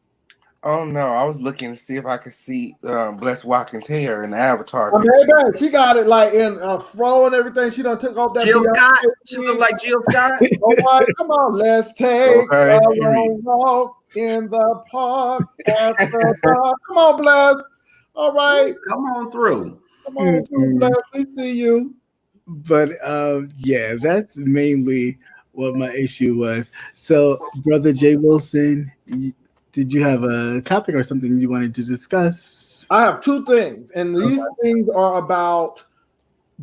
Oh no, I was looking to see if I could see Bless Watkins' hair in the avatar. She got it like in a fro and everything. She done took off that. Jill Scott. She look like Jill Scott. All right, come on, let's take a long walk in the park. Come on, Bless. All right, come on through. Come on through, Bless. We see you. But yeah, that's mainly what my issue was. So, Brother Jay Wilson, did you have a topic or something you wanted to discuss? I have two things, and these things are about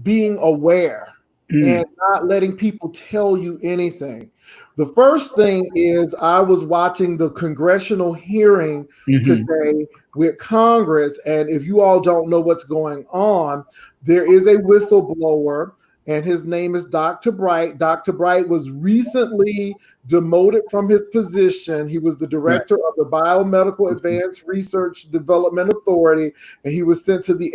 being aware and not letting people tell you anything. The first thing is I was watching the congressional hearing today with Congress, and if you all don't know what's going on, there is a whistleblower, and his name is Dr. Bright. Dr. Bright was recently demoted from his position. He was the director of the Biomedical Advanced Research Development Authority, and he was sent to the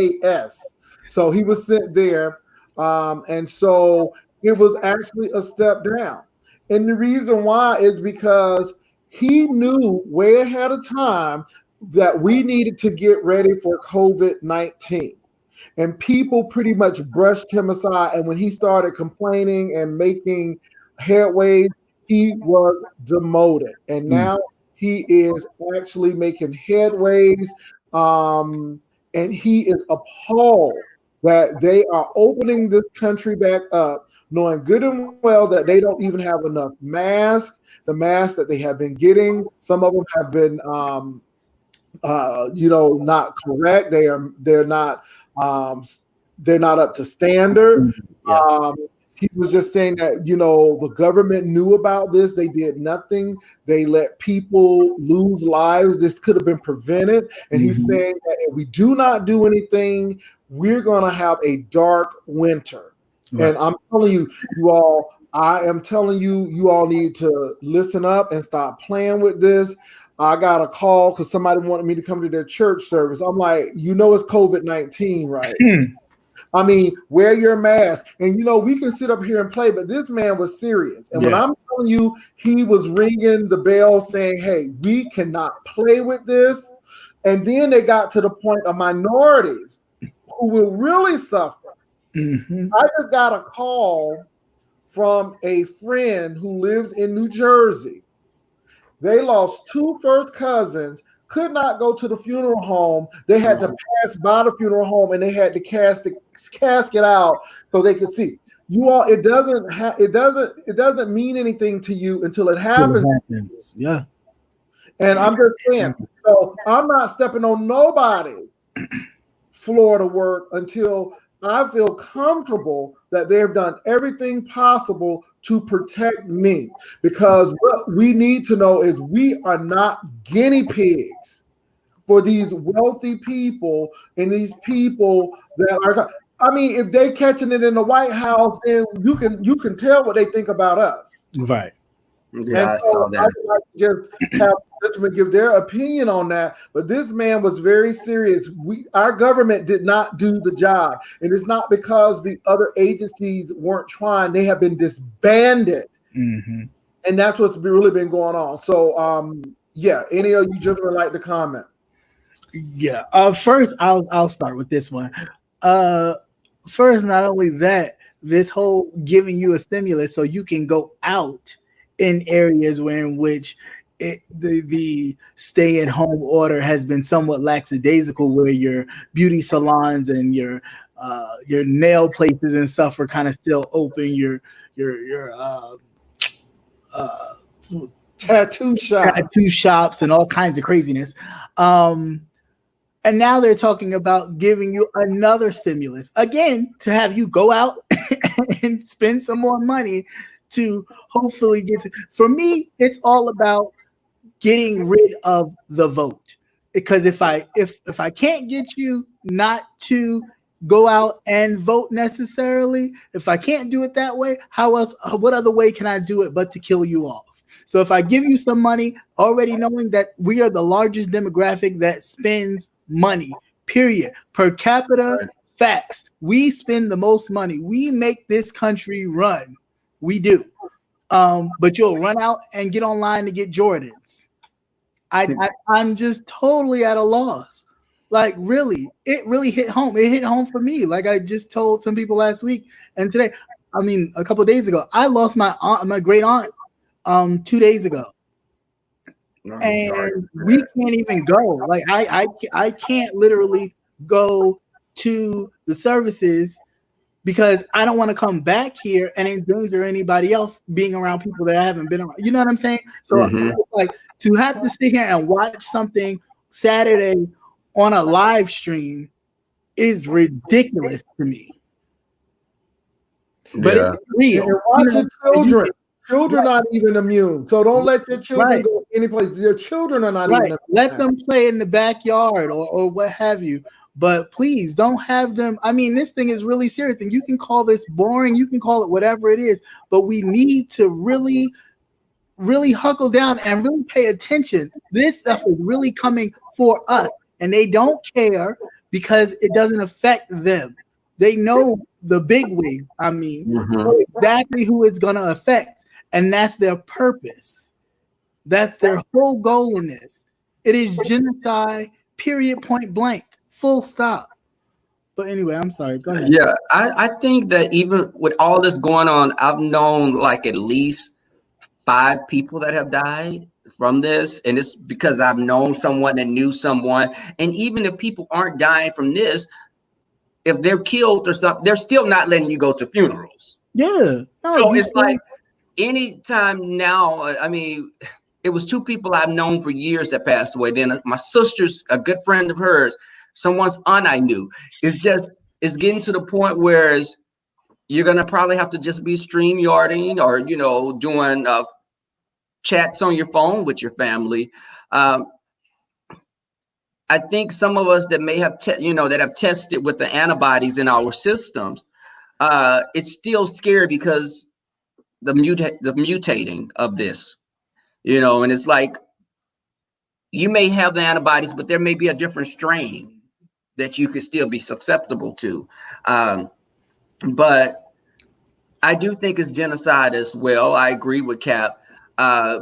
HAS. So he was sent there, and so it was actually a step down. And the reason why is because he knew way ahead of time that we needed to get ready for COVID-19. And people pretty much brushed him aside. And when he started complaining and making headway, he was demoted. And now he is actually making headways. And he is appalled that they are opening this country back up, knowing good and well that they don't even have enough masks. The masks that they have been getting, some of them have been not correct. They're not up to standard. He was just saying that, the government knew about this. They did nothing. They let people lose lives. This could have been prevented. And he's saying that if we do not do anything, we're going to have a dark winter. Right. And I'm telling you all, you all need to listen up and stop playing with this. I got a call because somebody wanted me to come to their church service. I'm like, it's COVID-19, right? I mean, wear your mask. And, we can sit up here and play, but this man was serious. And when I'm telling you, he was ringing the bell saying, hey, we cannot play with this. And then they got to the point of minorities who will really suffer. I just got a call from a friend who lives in New Jersey. They lost 2 first cousins, could not go to the funeral home. They had to pass by the funeral home and they had to cast the casket out so they could see. You all, it doesn't mean anything to you until it happens. Yeah. And I'm just saying, so I'm not stepping on nobody's floor to work until I feel comfortable that they've done everything possible to protect me, because what we need to know is we are not guinea pigs for these wealthy people and these people that are. I mean, if they catching it in the White House, then you can tell what they think about us. Right. Yeah, I saw that. I would like to just have gentlemen give their opinion on that. But this man was very serious. Our government did not do the job. And it's not because the other agencies weren't trying. They have been disbanded. And that's what's really been going on. So, any of you gentlemen like to comment? Yeah. First, I'll start with this one. First, not only that, this whole giving you a stimulus so you can go out in areas in which the stay-at-home order has been somewhat lackadaisical, where your beauty salons and your nail places and stuff are kind of still open. Your tattoo shops and all kinds of craziness. And now they're talking about giving you another stimulus again to have you go out and spend some more money to hopefully get to. For me, it's all about getting rid of the vote, because if I can't get you not to go out and vote necessarily, if I can't do it that way, what other way can I do it but to kill you off? So if I give you some money, already knowing that we are the largest demographic that spends money, period, per capita, facts, we spend the most money. We make this country run. We do. But you'll run out and get online to get Jordans. I'm just totally at a loss. Like, really, it really hit home. It hit home for me. Like I just told some people last week and today. I mean, a couple of days ago, I lost my great aunt 2 days ago. And we can't even go. Like I can't literally go to the services because I don't want to come back here and endanger anybody else being around people that I haven't been around. You know what I'm saying? So like to have to sit here and watch something Saturday on a live stream is ridiculous to me. But it's real. And watch your children. Children not even immune. So don't let your children go any place. Your children are not even immune. Let them play in the backyard or what have you. But please don't have them. I mean, this thing is really serious, and you can call this boring. You can call it whatever it is, but we need to really, really huckle down and really pay attention. This stuff is really coming for us, and they don't care because it doesn't affect them. They know the big wig. I mean, know exactly who it's going to affect, and that's their purpose. That's their whole goal in this. It is genocide, period, point blank. Full stop. But anyway, I'm sorry. Go ahead. Yeah, I think that even with all this going on, I've known like at least 5 people that have died from this. And it's because I've known someone that knew someone. And even if people aren't dying from this, if they're killed or something, they're still not letting you go to funerals. Yeah. No, so it's like anytime now, I mean, it was 2 people I've known for years that passed away. Then my sister's, a good friend of hers, someone's aunt I knew. It's getting to the point where you're gonna probably have to just be StreamYarding or doing chats on your phone with your family. I think some of us that may have that have tested with the antibodies in our systems, it's still scary because the mutating of this, and it's like you may have the antibodies, but there may be a different strain that you could still be susceptible to. But I do think it's genocide as well. I agree with Cap,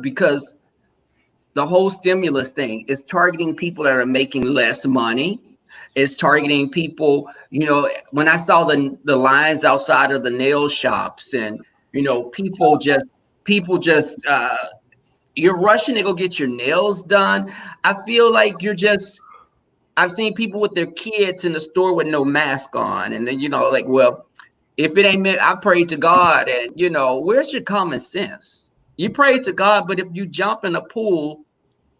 because the whole stimulus thing is targeting people that are making less money. It's targeting people, when I saw the lines outside of the nail shops and, people just you're rushing to go get your nails done. I feel like I've seen people with their kids in the store with no mask on. And then, well, if it ain't meant, I pray to God. And, where's your common sense? You pray to God, but if you jump in a pool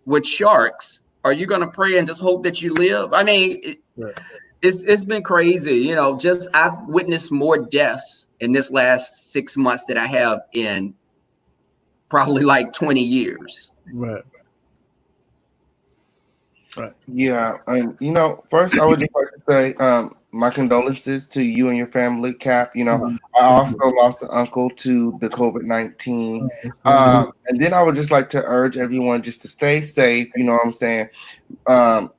with sharks, are you going to pray and just hope that you live? I mean, it's been crazy. I've witnessed more deaths in this last 6 months that I have in probably like 20 years. Right. Yeah, and first I would just like to say my condolences to you and your family, Cap. I also lost an uncle to the COVID-19. And then I would just like to urge everyone just to stay safe. You know what I'm saying?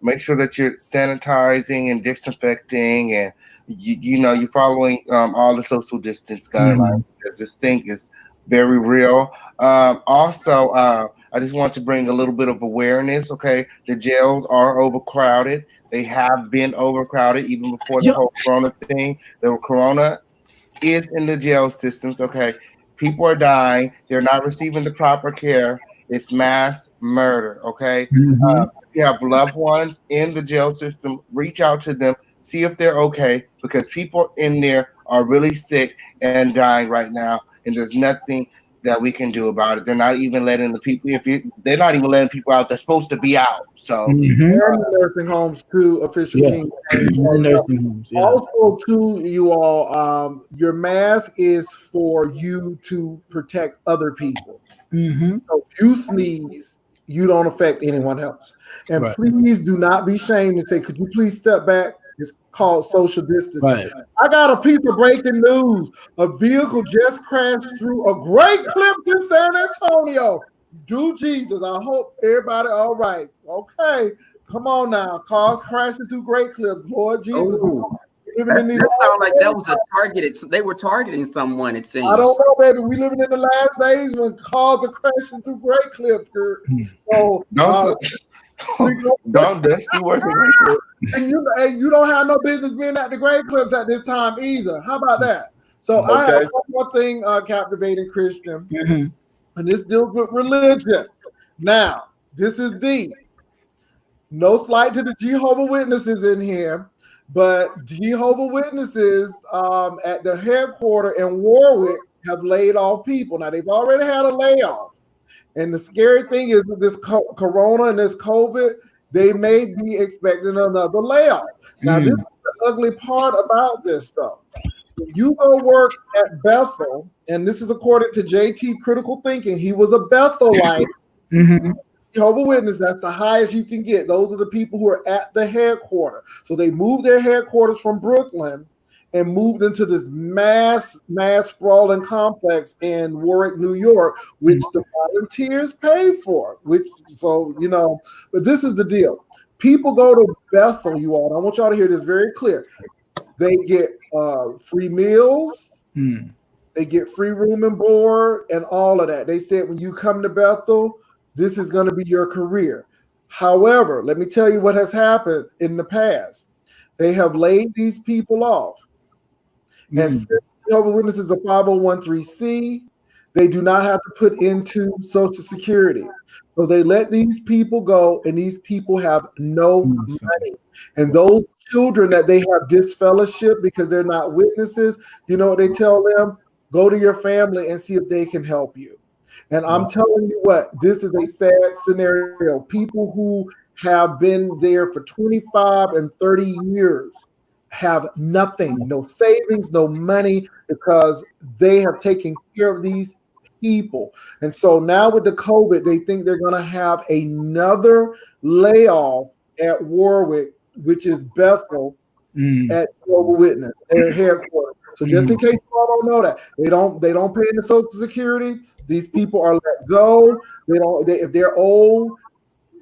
Make sure that you're sanitizing and disinfecting, and you're following all the social distance guidelines, because this thing is very real. Also, I just want to bring a little bit of awareness. Okay, the jails are overcrowded. They have been overcrowded even before the whole Corona thing. The Corona is in the jail systems. Okay, people are dying. They're not receiving the proper care. It's mass murder. Okay, if you have loved ones in the jail system, reach out to them, see if they're okay, because people in there are really sick and dying right now, and there's nothing that we can do about it. They're not even letting the people. They're not even letting people out. They're supposed to be out. So nursing homes too. Official King. Nursing homes. Yeah. Also, too, you all, your mask is for you to protect other people. So if you sneeze, you don't affect anyone else. And please do not be shamed and say, "Could you please step back?" It's called social distancing. I got a piece of breaking news. A vehicle just crashed through a Great Clips in San Antonio. Do Jesus. I hope everybody all right. Okay. Come on now. Cars crashing through Great Clips. Lord Jesus. That sounds like that was a targeted. They were targeting someone, it seems. I don't know, baby. We living in the last days when cars are crashing through Great Clips. So don't Dusty working with you. And you don't have no business being at the Great Clips at this time either. How about that? So I have one more thing, Captivating Christian, and this deals with religion. Now, this is deep. No slight to the Jehovah's Witnesses in here. But Jehovah's Witnesses at the headquarters in Warwick have laid off people. Now, they've already had a layoff. And the scary thing is with this corona and this COVID, they may be expecting another layoff. Now, this is the ugly part about this stuff. When you go work at Bethel, and this is according to JT Critical Thinking, he was a Bethelite. Jehovah's Witness, that's the highest you can get. Those are the people who are at the headquarters. So they moved their headquarters from Brooklyn and moved into this mass sprawling complex in Warwick, New York, which the volunteers paid for. But this is the deal. People go to Bethel, you all. I want y'all to hear this very clear. They get free meals, they get free room and board, and all of that. They said when you come to Bethel, this is going to be your career. However, let me tell you what has happened in the past. They have laid these people off. And since Jehovah's Witness is a 501(c)(3), they do not have to put into Social Security. So they let these people go, and these people have no money. And those children that they have disfellowship because they're not witnesses, you know what they tell them? Go to your family and see if they can help you. And I'm telling you what, this is a sad scenario. People who have been there for 25 and 30 years have nothing, no savings, no money, because they have taken care of these people. And so now with the COVID, they think they're going to have another layoff at Warwick, which is Bethel, at Jehovah's Witness, their headquarters. So just in case you all don't know that, they don't pay into Social Security. These people are let go. If they're old,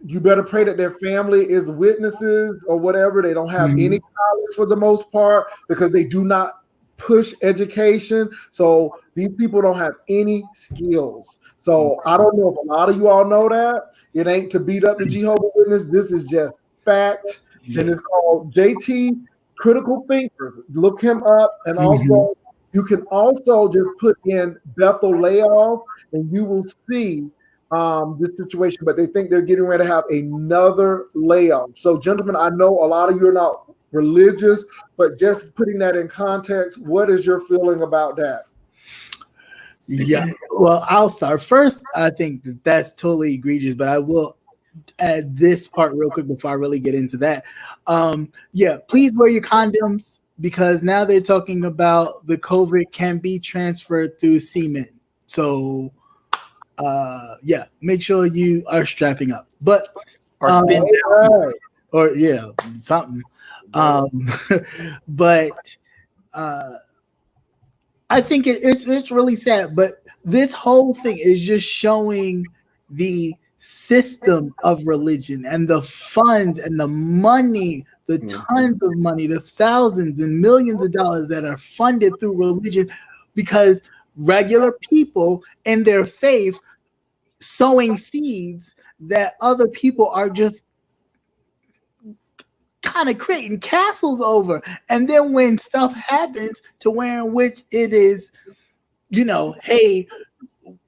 you better pray that their family is witnesses or whatever. They don't have any college for the most part because they do not push education. So these people don't have any skills. So I don't know if a lot of you all know that. It ain't to beat up the Jehovah's Witness. This is just fact. And it's called JT Critical Thinkers. Look him up. And also, you can also just put in Bethel layoff and you will see this situation, but they think they're getting ready to have another layoff. So, gentlemen, I know a lot of you are not religious, but just putting that in context, what is your feeling about that? Yeah, well, I'll start first. I think that's totally egregious, but I will add this part real quick before I really get into that. Please wear your condoms because now they're talking about the COVID can be transferred through semen. So, make sure you are strapping up, but or spin down, or something. But I think it's really sad. But this whole thing is just showing the system of religion and the funds and the money, the tons of money, the thousands and millions of dollars that are funded through religion, because regular people in their faith sowing seeds that other people are just kind of creating castles over. And then when stuff happens to where in which it is, hey,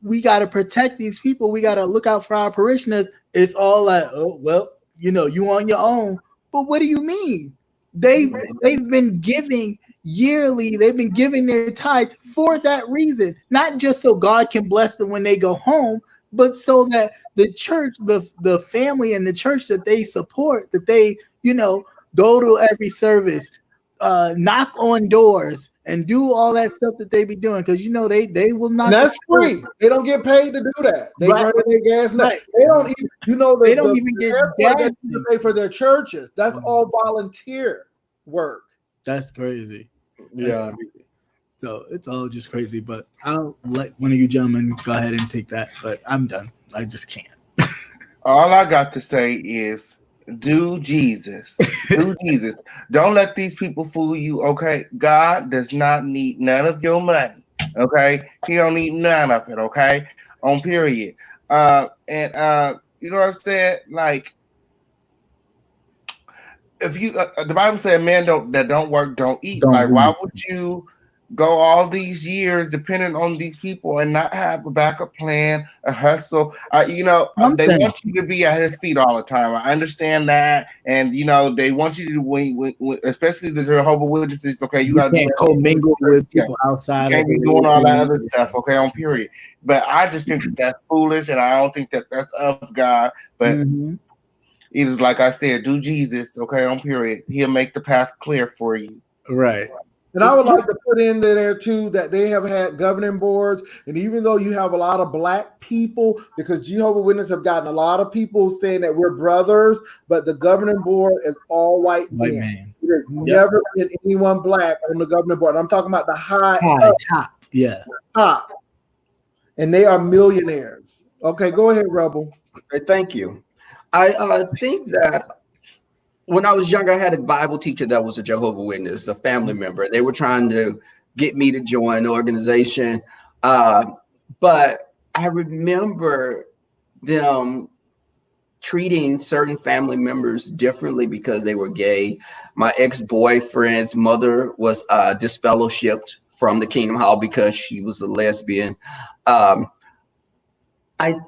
we got to protect these people, we got to look out for our parishioners, it's all like, oh, well, you on your own. But what do you mean? They've been giving yearly, they've been giving their tithes for that reason, not just so God can bless them when they go home, but so that the church, the family and the church that they support, that they, go to every service, knock on doors and do all that stuff that they be doing, because they will not. That's free. They don't get paid to do that. They burn their gas. Right. They don't even, they don't even get gas to pay for their churches. That's all volunteer work. That's crazy. Yeah. So it's all just crazy, but I'll let one of you gentlemen go ahead and take that, but I'm done. I just can't. All I got to say is do Jesus. Do Jesus. Don't let these people fool you, okay? God does not need none of your money, okay? He don't need none of it, okay? On period. And you know what I'm saying? Like, if you, the Bible said, men that don't work don't eat. Why would you go all these years depending on these people and not have a backup plan, a hustle. They want you to be at his feet all the time. I understand that, and they want you to when especially the Jehovah's Witnesses. Okay, you got to commingle with people outside. You can't be doing all that other stuff. Okay, on period. But I just think that's foolish, and I don't think that that's of God. But it is like I said, do Jesus. Okay, on period. He'll make the path clear for you. Right. And I would like to put in there too that they have had governing boards, and even though you have a lot of black people, because Jehovah's Witnesses have gotten a lot of people saying that we're brothers, but the governing board is all white men. There's never been anyone black on the governing board. I'm talking about the high top. Yeah. Top. And they are millionaires. Okay, go ahead, Rebel. Thank you. I think that when I was younger, I had a Bible teacher that was a Jehovah's Witness, a family member. They were trying to get me to join the organization. But I remember them treating certain family members differently because they were gay. My ex-boyfriend's mother was disfellowshipped from the Kingdom Hall because she was a lesbian. I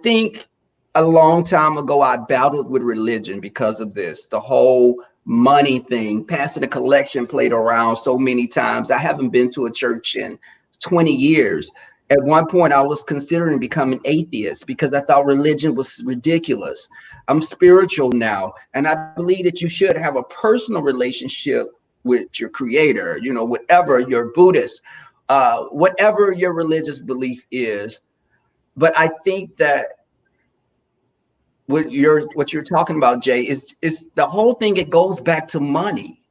think a long time ago, I battled with religion because of this. The whole money thing, passing a collection plate around so many times. I haven't been to a church in 20 years. At one point, I was considering becoming atheist because I thought religion was ridiculous. I'm spiritual now, and I believe that you should have a personal relationship with your creator, whatever you're Buddhist, whatever your religious belief is. But I think that what you're talking about, Jay, is the whole thing. It goes back to money.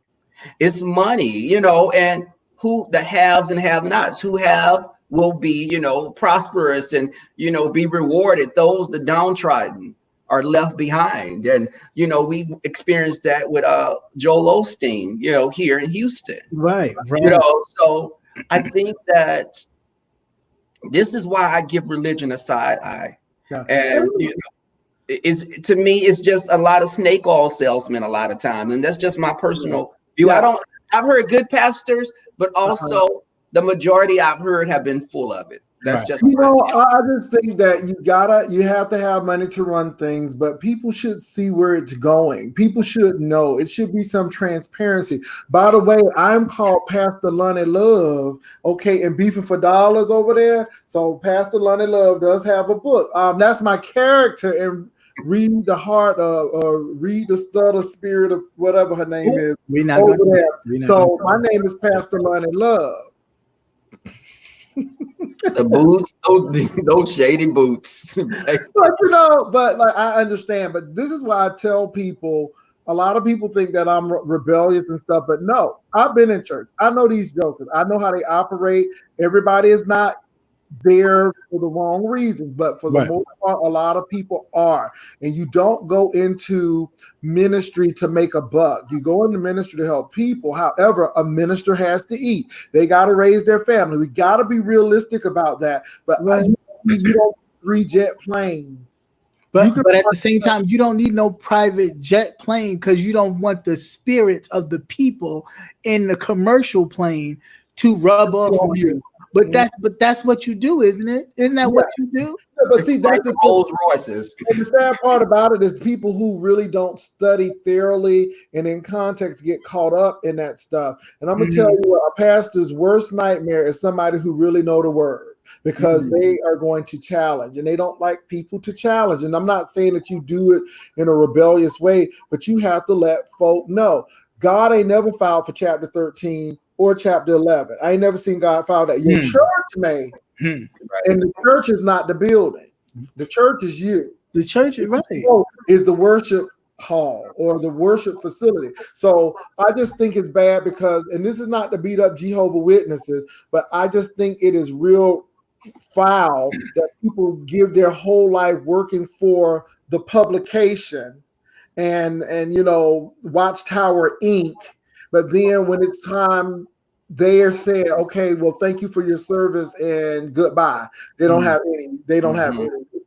It's money, and who the haves and have-nots. Who have will be, prosperous and be rewarded. Those the downtrodden are left behind, and we experienced that with Joel Osteen, here in Houston. Right. So I think that this is why I give religion a side eye, and to me, it's just a lot of snake oil salesmen a lot of times. And that's just my personal view. I've heard good pastors, but also the majority I've heard have been full of it. That's just, I just think that you have to have money to run things, but people should see where it's going. People should know. It should be some transparency. By the way, I'm called Pastor Lonnie Love, and Beefing for Dollars over there. So Pastor Lonnie Love does have a book. That's my character in Read the Heart or Read the Stutter Spirit of whatever her name is. Over there. So my name is Pastor Lonnie Love. The boots, those shady boots. but I understand. But this is why I tell people. A lot of people think that I'm rebellious and stuff, but no, I've been in church. I know these jokers. I know how they operate. Everybody is not there for the wrong reasons, but for the most part, a lot of people are. And you don't go into ministry to make a buck. You go into ministry to help people. However, a minister has to eat. They got to raise their family. We got to be realistic about that. But you don't 3 jet planes. But at the same time, you don't need no private jet plane because you don't want the spirits of the people in the commercial plane to rub off on you. But that's what you do, isn't it? Isn't that what you do? Yeah, but see, that's the Rolls Royces. And the sad part about it is people who really don't study thoroughly and in context get caught up in that stuff. And I'm gonna tell you, a pastor's worst nightmare is somebody who really know the word, because they are going to challenge, and they don't like people to challenge. And I'm not saying that you do it in a rebellious way, but you have to let folk know. God ain't never filed for chapter 13 or chapter 11. I ain't never seen God file that. Your church may, and the church is not the building. The church is you. The church is is the worship hall or the worship facility. So I just think it's bad because, and this is not to beat up Jehovah's Witnesses, but I just think it is real foul that people give their whole life working for the publication and Watchtower Inc. But then when it's time, they are saying, okay, well, thank you for your service and goodbye. They don't have any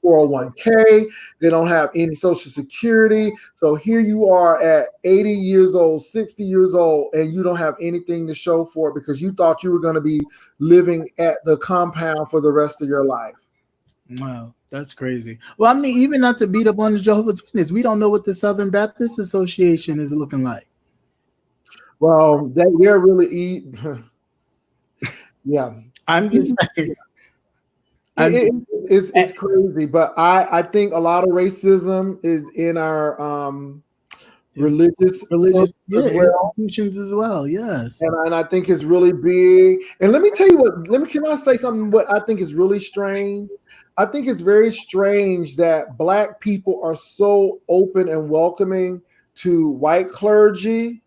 401k. They don't have any social security. So here you are at 80 years old, 60 years old, and you don't have anything to show for it because you thought you were going to be living at the compound for the rest of your life. Wow, that's crazy. Well, I mean, even not to beat up on the Jehovah's Witness, we don't know what the Southern Baptist Association is looking like. Well, they're really yeah. I'm just saying. It's crazy, but I think a lot of racism is in our religious institutions as well. Yes, and I think it's really big. And let me tell you what. Can I say something? What I think is really strange. I think it's very strange that Black people are so open and welcoming to white clergy.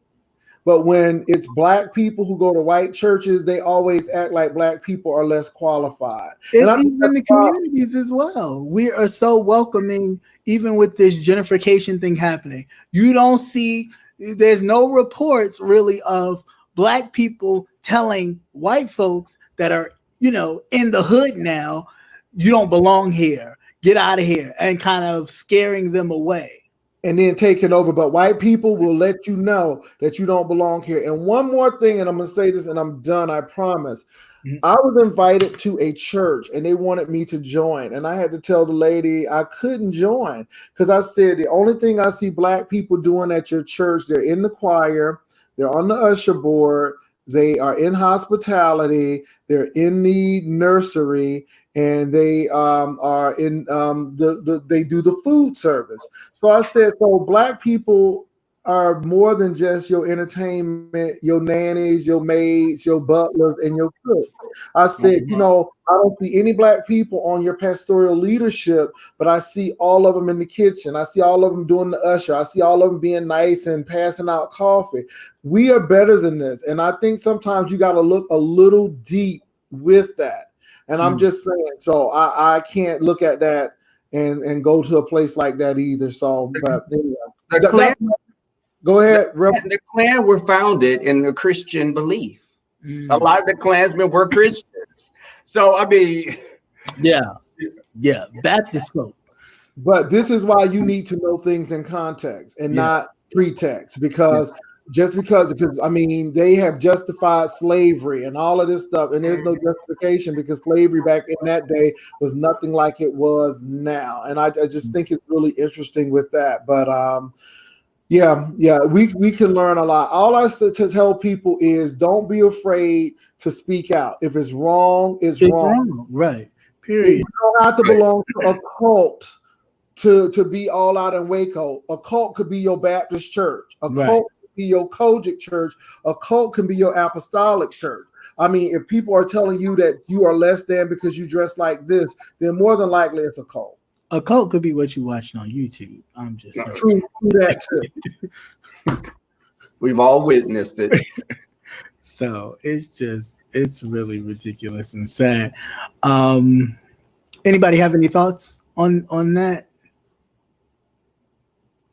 But when it's Black people who go to white churches, they always act like Black people are less qualified. And even the communities as well. We are so welcoming, even with this gentrification thing happening. You don't see, there's no reports really of Black people telling white folks that are, in the hood now, you don't belong here, get out of here, and kind of scaring them away. And then taking over. But white people will let you know that you don't belong here. And one more thing, and I'm going to say this and I'm done, I promise. Mm-hmm. I was invited to a church and they wanted me to join. And I had to tell the lady I couldn't join because I said the only thing I see Black people doing at your church, they're in the choir, they're on the usher board, they are in hospitality, they're in the nursery, and they are in they do the food service. So I said, so Black people are more than just your entertainment, your nannies, your maids, your butlers, and your cooks. I said, I don't see any Black people on your pastoral leadership, but I see all of them in the kitchen. I see all of them doing the usher. I see all of them being nice and passing out coffee. We are better than this. And I think sometimes you got to look a little deep with that. And I'm just saying, so I can't look at that and go to a place like that either. So, but anyway. Go ahead. The Klan were founded in the Christian belief. A lot of the Klansmen were Christians. So, I mean. Yeah, Baptist folk. But this is why you need to know things in context and not pretext, because I mean, they have justified slavery and all of this stuff, and there's no justification because slavery back in that day was nothing like it was now. And I just think it's really interesting with that. But we can learn a lot. All I said to tell people is don't be afraid to speak out. If it's wrong, it's wrong. Right. Period. You don't have to belong to a cult to be all out in Waco. A cult could be your Baptist church. A cult could be your Kojic church. A cult can be your apostolic church. I mean, if people are telling you that you are less than because you dress like this, then more than likely it's a cult. A cult could be what you're watching on YouTube. I'm just saying. True that too. We've all witnessed it. So it's really ridiculous and sad. Anybody have any thoughts on that?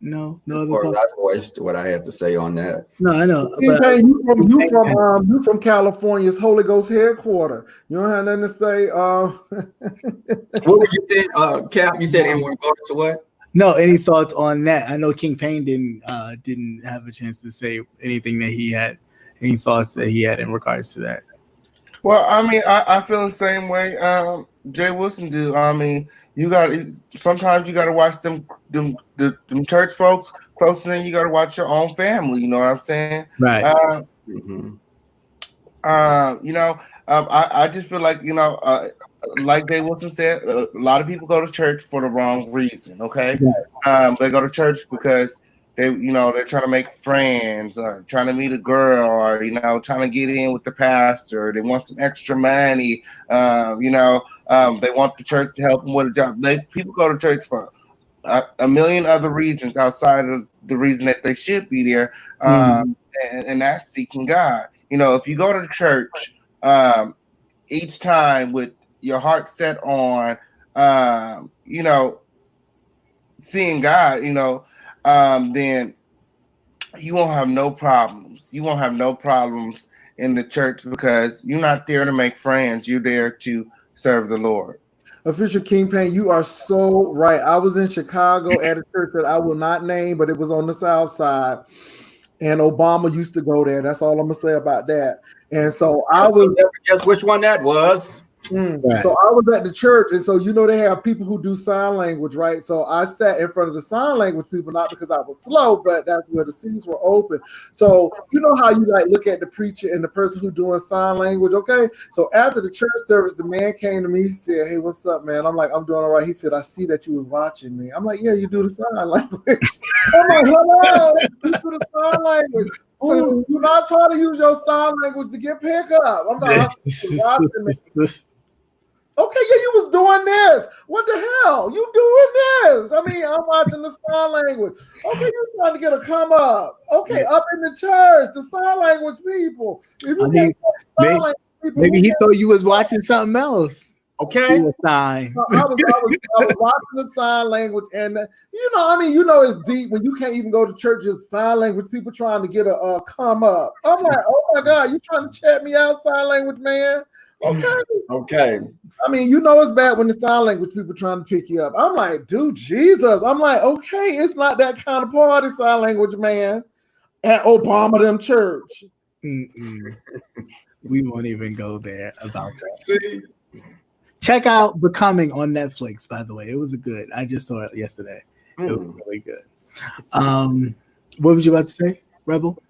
No other thoughts? I voiced what I had to say on that. No, I know. You from California's Holy Ghost headquarters. You don't have nothing to say. What were you saying, Cap? You said in regards to what? No, any thoughts on that? I know King Payne didn't have a chance to say anything that he had, any thoughts that he had in regards to that. Well, I mean, I feel the same way Jay Wilson do. I mean, sometimes you got to watch them church folks closer than you got to watch your own family. You know what I'm saying? Right. I just feel like, like Jay Wilson said, a lot of people go to church for the wrong reason. Okay. Right. They go to church because they're trying to make friends or trying to meet a girl or, trying to get in with the pastor. They want some extra money. They want the church to help them with a job. People go to church for a million other reasons outside of the reason that they should be there. And that's seeking God. If you go to church each time with your heart set on, seeing God, then you won't have no problems. You won't have no problems in the church because you're not there to make friends. You're there to serve the Lord. Official Kingpin, you are so right. I was in Chicago at a church that I will not name, but it was on the south side. And Obama used to go there. That's all I'm gonna say about that. And so I was guess which one that was. Right. So I was at the church, and so they have people who do sign language, right? So I sat in front of the sign language people, not because I was slow, but that's where the seats were open. So you know how you like look at the preacher and the person who doing sign language, okay? So after the church service, the man came to me. He said, "Hey, what's up, man?" I'm like, "I'm doing all right." He said, "I see that you was watching me." I'm like, "Yeah, you do the sign language." I'm like, "Hello, you do the sign language." Ooh, you're not trying to use your sign language to get pickup. I'm not watching me. Okay, yeah, you was doing this. What the hell? You doing this? I mean, I'm watching the sign language. Okay, you're trying to get a come up. Okay, up in the church, the sign language people. If you maybe he thought you was watching something else. Okay. I was watching the sign language, and it's deep when you can't even go to churches. Sign language people trying to get a come up. I'm like, oh my God, you trying to chat me out, sign language man? Okay. I mean, it's bad when the sign language people trying to pick you up. I'm like, dude, Jesus. I'm like, okay, it's not that kind of party, sign language man, at Obama them church. We won't even go there about that. Check out Becoming on Netflix, by the way. It was I just saw it yesterday. It was really good. What was you about to say, Rebel?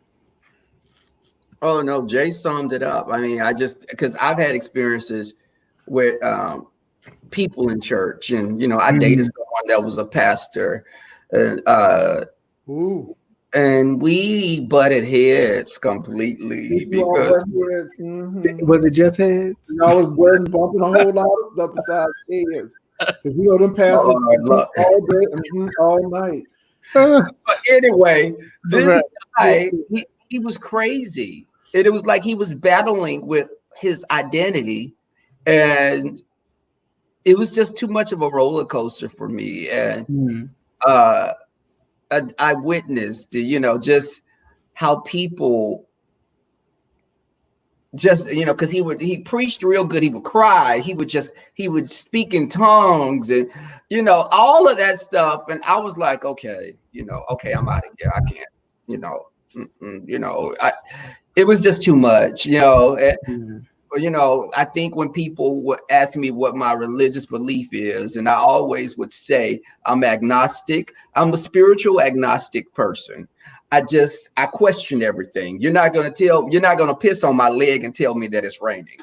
Oh no, Jay summed it up. I mean, because I've had experiences with people in church, and I dated someone that was a pastor, and we butted heads completely because was it just heads? I was bumping a whole lot of stuff besides heads. Because them pastors all day, all night. But anyway, this guy, he was crazy. And it was like he was battling with his identity, and it was just too much of a roller coaster for me. And I witnessed, just how people just, because he preached real good. He would cry. He would speak in tongues, and all of that stuff. And I was like, okay, okay, I'm out of here. I can't, it was just too much, I think when people would ask me what my religious belief is, and I always would say I'm agnostic. I'm a spiritual agnostic person. I question everything. You're not going to piss on my leg and tell me that it's raining,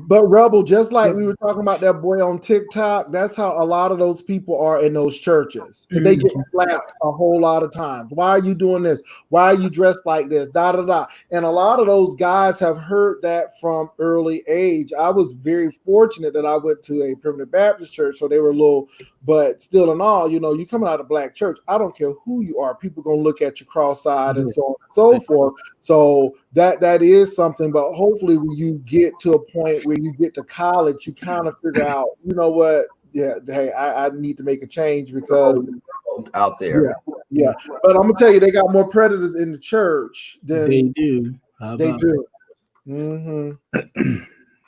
But Rebel, just like we were talking about that boy on TikTok, that's how a lot of those people are in those churches. And they get slapped a whole lot of times. Why are you doing this? Why are you dressed like this? Da da da. And a lot of those guys have heard that from early age. I was very fortunate that I went to a Primitive Baptist church, so they were a little, but still in all, you coming out of black church, I don't care who you are. People gonna look at you cross-eyed and so on and so forth. So that is something, but hopefully when you get to a point where you get to college, you kind of figure out, you know what? Yeah, hey, I need to make a change because out there. Yeah. But I'm gonna tell you, they got more predators in the church than they do. They do. Mm-hmm.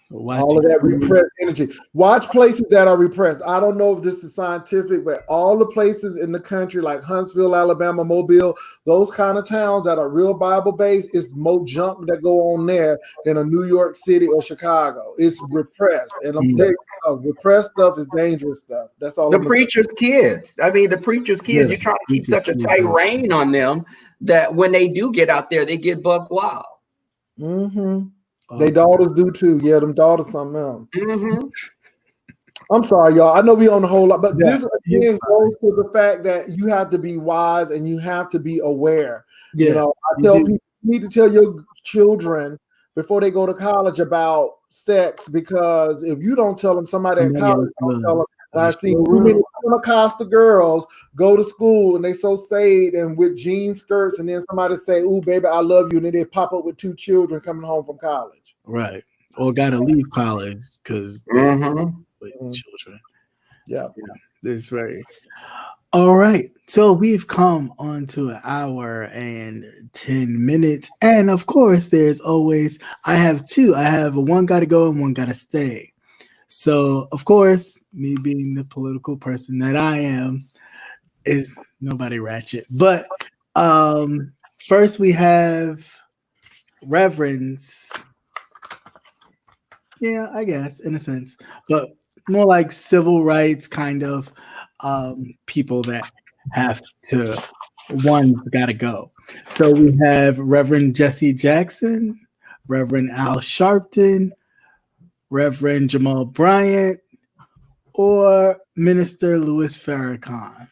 All of that repressed energy. Watch places that are repressed. I don't know if this is scientific, but all the places in the country, like Huntsville, Alabama, Mobile, those kind of towns that are real Bible based, it's more junk that go on there than a New York City or Chicago. It's repressed, and I'm telling you, repressed stuff is dangerous stuff. That's all. The preacher's kids. I mean, the preacher's kids. You try to keep such a tight rein on them that when they do get out there, they get buck wild. Mm-hmm. They daughters do too. Yeah, them daughters something else. Mm-hmm. I'm sorry, y'all. I know we on a whole lot, but this again goes to the fact that you have to be wise and you have to be aware. I tell people, you need to tell your children before they go to college about sex, because if you don't tell them, somebody at college don't tell them. And I see too many Pentecostal girls go to school and they so saved and with jean skirts, and then somebody say, "Ooh, baby, I love you," and then they pop up with 2 children coming home from college. Right. Or gotta leave college because with children. Yeah. That's right. All right. So we've come on to 1 hour and 10 minutes. And of course, there's always I have one gotta go and one gotta stay. So, of course, me being the political person that I am, is nobody ratchet. But first we have reverends. Yeah, I guess in a sense, but more like civil rights kind of people that have to, one's got to go. So we have Reverend Jesse Jackson, Reverend Al Sharpton, Reverend Jamal Bryant, or Minister Louis Farrakhan.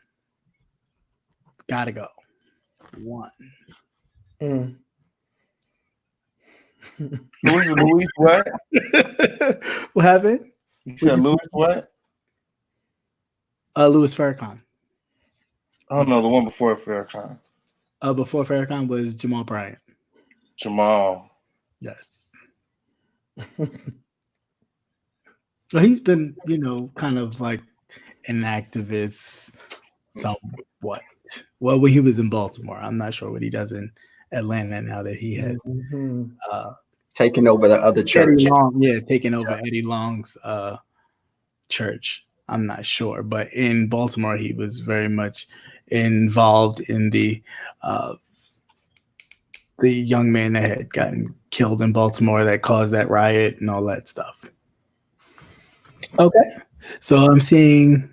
Gotta go. One. Louis what? What happened? You said Louis what? Louis Farrakhan. I don't know, the one before Farrakhan. Before Farrakhan was Jamal Bryant. Jamal. Yes. So he's been, kind of like an activist somewhat. Well, when he was in Baltimore, I'm not sure what he does in Atlanta now that he has taken over the other church. Taking over Eddie Long's church. I'm not sure, but in Baltimore, he was very much involved in the young man that had gotten killed in Baltimore that caused that riot and all that stuff. Okay, so I'm seeing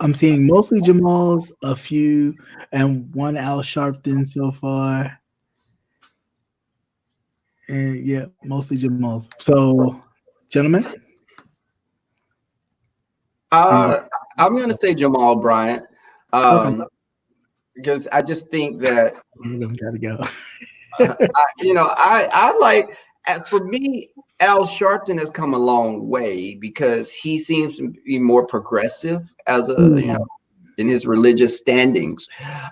mostly Jamal's, a few, and one Al Sharpton so far. And yeah, mostly Jamal's. So, gentlemen? I'm going to say Jamal Bryant. Because I just think that gotta go. I like, for me, Al Sharpton has come a long way because he seems to be more progressive as in his religious standings.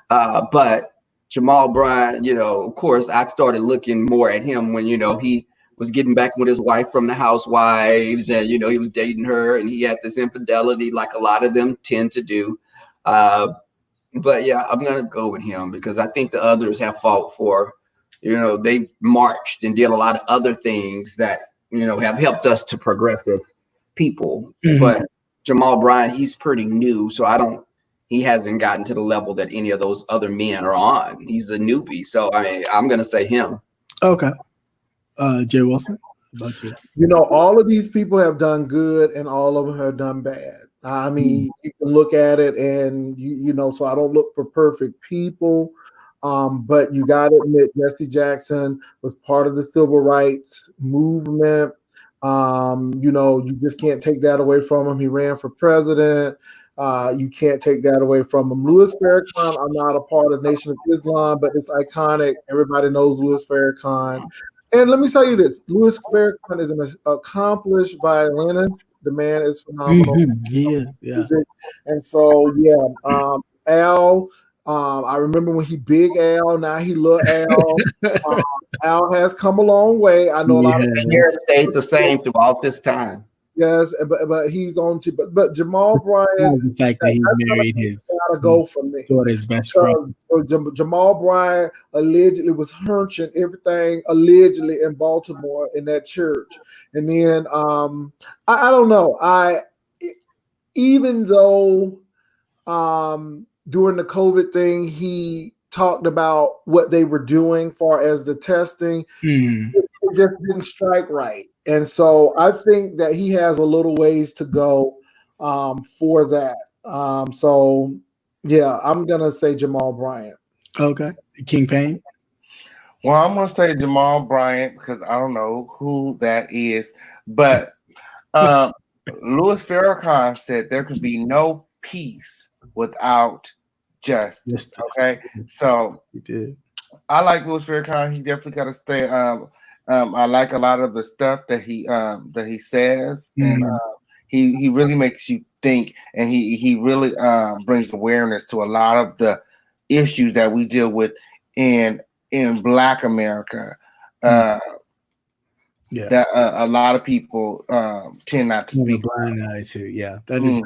But Jamal Bryant, of course, I started looking more at him when, he was getting back with his wife from the Housewives, and, he was dating her, and he had this infidelity like a lot of them tend to do. But yeah, I'm going to go with him because I think the others have fought for, they've marched and did a lot of other things that, have helped us to progress as people. Mm-hmm. But Jamal Bryant, he's pretty new. So he hasn't gotten to the level that any of those other men are on. He's a newbie. So I'm going to say him. Okay. Jay Wilson? All of these people have done good and all of them have done bad. I mean, you can look at it and, so I don't look for perfect people. But you got to admit, Jesse Jackson was part of the civil rights movement. You just can't take that away from him. He ran for president. You can't take that away from him. Louis Farrakhan, I'm not a part of Nation of Islam, but it's iconic. Everybody knows Louis Farrakhan. And let me tell you this, Louis Farrakhan is an accomplished violinist. The man is phenomenal. Mm-hmm. Yeah. And so, Al, I remember when he big Al, now he little Al. Al has come a long way. I know a lot of people. Hair stayed the same throughout this time. Yes, but he's on to but Jamal Bryant. The fact that he married his gotta go for me. Daughter's best friend. Jamal Bryant allegedly was hunching everything allegedly in Baltimore in that church, and then I don't know. Even though during the COVID thing he talked about what they were doing far as the testing, it just didn't strike right. And so I think that he has a little ways to go for that. So, yeah, I'm going to say Jamal Bryant. Okay. King Payne? Well, I'm going to say Jamal Bryant because I don't know who that is. But Louis Farrakhan said there can be no peace without justice. Okay? So he did. I like Louis Farrakhan. He definitely got to stay. I like a lot of the stuff that he says, and he really makes you think, and he really brings awareness to a lot of the issues that we deal with in Black America. That a lot of people tend not to speak. Blind eye to, yeah, that is.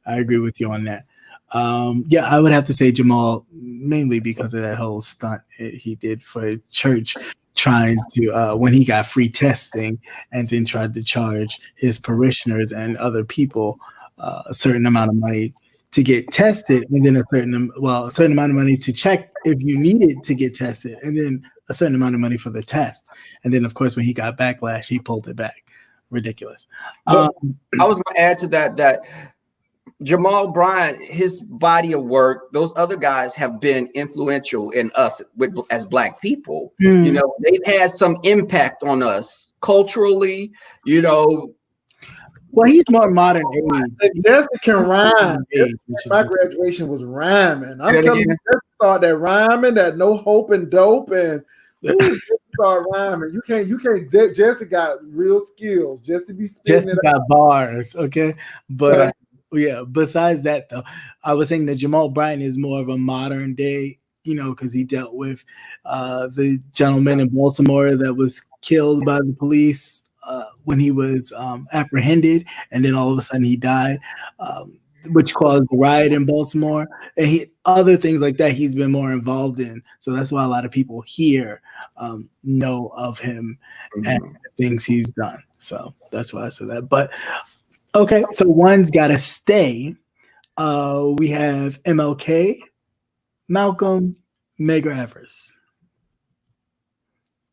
I agree with you on that. I would have to say Jamal mainly because of that whole stunt he did for church trying to when he got free testing, and then tried to charge his parishioners and other people a certain amount of money to get tested, and then a certain amount of money to check if you needed to get tested, and then a certain amount of money for the test. And then, of course, when he got backlash, he pulled it back. Ridiculous. I was going to add to that Jamal Bryant, his body of work, those other guys have been influential in us as Black people. You know, they've had some impact on us culturally, you know. Well, he's more modern age. Jessica can rhyme. My graduation was rhyming. I'm telling you, Jessica started that rhyming, that no hope and dope, and start rhyming. You can't. Jessica got real skills. Jessica be spitting Jessica got bars, okay? But yeah, besides that, though, I was saying that Jamal Bryant is more of a modern day, you know, because he dealt with the gentleman in Baltimore that was killed by the police when he was apprehended, and then all of a sudden he died, which caused the riot in Baltimore, and other things like that he's been more involved in. So that's why a lot of people here know of him and things he's done. So that's why I said that. But okay, so one's got to stay. We have MLK, Malcolm, Medgar Evers.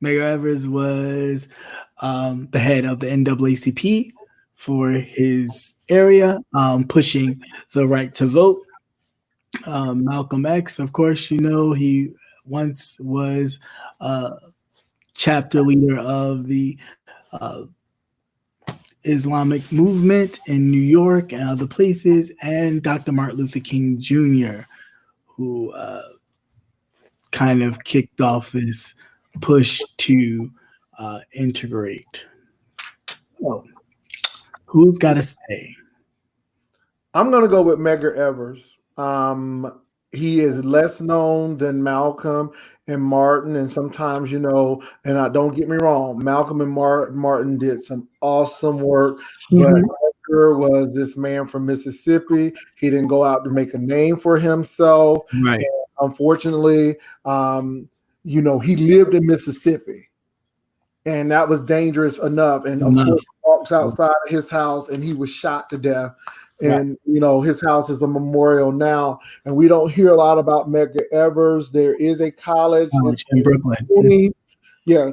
Medgar Evers was the head of the NAACP for his area, pushing the right to vote. Malcolm X, of course, you know, he once was chapter leader of the Islamic movement in New York and other places, and Dr. Martin Luther King Jr., who kind of kicked off this push to integrate. So, who's got to stay? I'm going to go with Medgar Evers. He is less known than Malcolm and Martin, and sometimes, you know, and don't get me wrong, Malcolm and Martin did some awesome work, but Medgar was this man from Mississippi. He didn't go out to make a name for himself. Right. And unfortunately, you know, he lived in Mississippi, and that was dangerous enough. And of course, he walks outside of his house, and he was shot to death. And, you know, his house is a memorial now. And we don't hear a lot about Medgar Evers. There is a college in Brooklyn.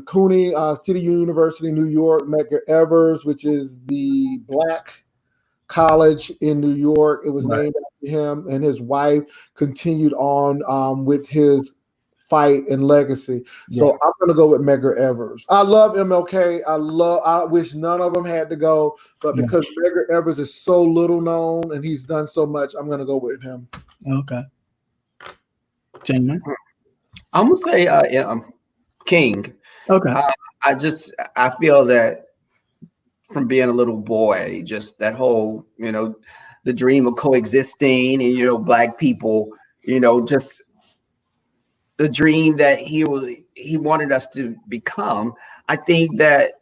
Cooney City University, New York, Medgar Evers, which is the Black college in New York. It was named after him, and his wife continued on with his fight and legacy. So I'm going to go with Medgar Evers. I love MLK. I wish none of them had to go, but because Medgar Evers is so little known and he's done so much, I'm going to go with him. Okay. Jamie? I'm going to say King. Okay. I feel that from being a little boy, just that whole, you know, the dream of coexisting and, you know, Black people, you know, just the dream that he wanted us to become. I think that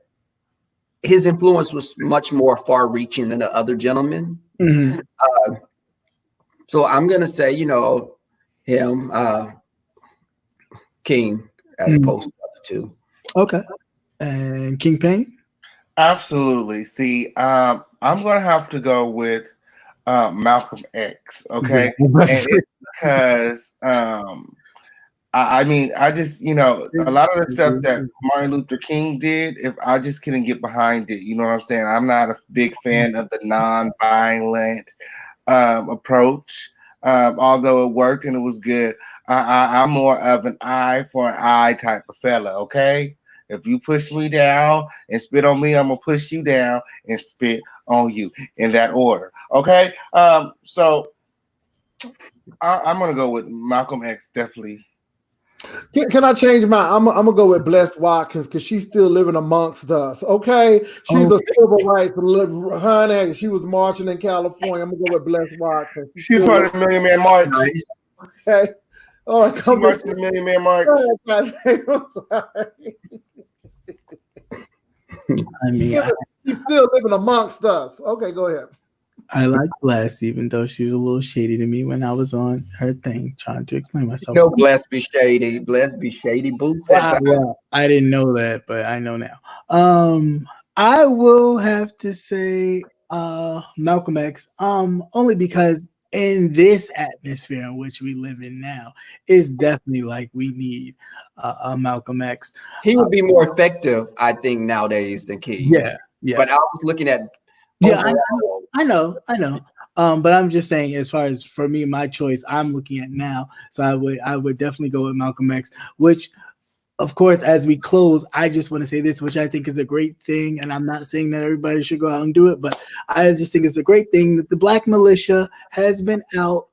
his influence was much more far-reaching than the other gentlemen. So I'm gonna say, you know, him, King, as opposed to the other two. Okay. And King Payne? Absolutely. See, I'm gonna have to go with Malcolm X. Okay, and it's because I mean, I just, you know, a lot of the stuff that Martin Luther King did, if I just couldn't get behind it, you know what I'm saying? I'm not a big fan of the non-violent approach, although it worked and it was good. I'm more of an eye for an eye type of fella, okay? If you push me down and spit on me, I'm going to push you down and spit on you in that order, okay? So I'm going to go with Malcolm X, definitely. Can I change my? I'm gonna go with Blessed Watkins because she's still living amongst us. Okay, she's a civil rights honey. She was marching in California. I'm gonna go with Blessed Watkins. She's part of the Million Man March. Okay. Oh, I come marched the Million Man March. I'm sorry. I mean, she's still living amongst us. Okay, go ahead. I like Bless, even though she was a little shady to me when I was on her thing trying to explain myself. No, Bless be shady. Bless be shady boots at times. Wow. I didn't know that, but I know now. I will have to say Malcolm X, only because in this atmosphere in which we live in now, it's definitely like we need a Malcolm X. He would be more effective, I think, nowadays than King. Yeah. But I was looking at I know. But I'm just saying, as far as for me, my choice, I'm looking at now. So I would definitely go with Malcolm X, which, of course, as we close, I just want to say this, which I think is a great thing. And I'm not saying that everybody should go out and do it, but I just think it's a great thing that the Black militia has been out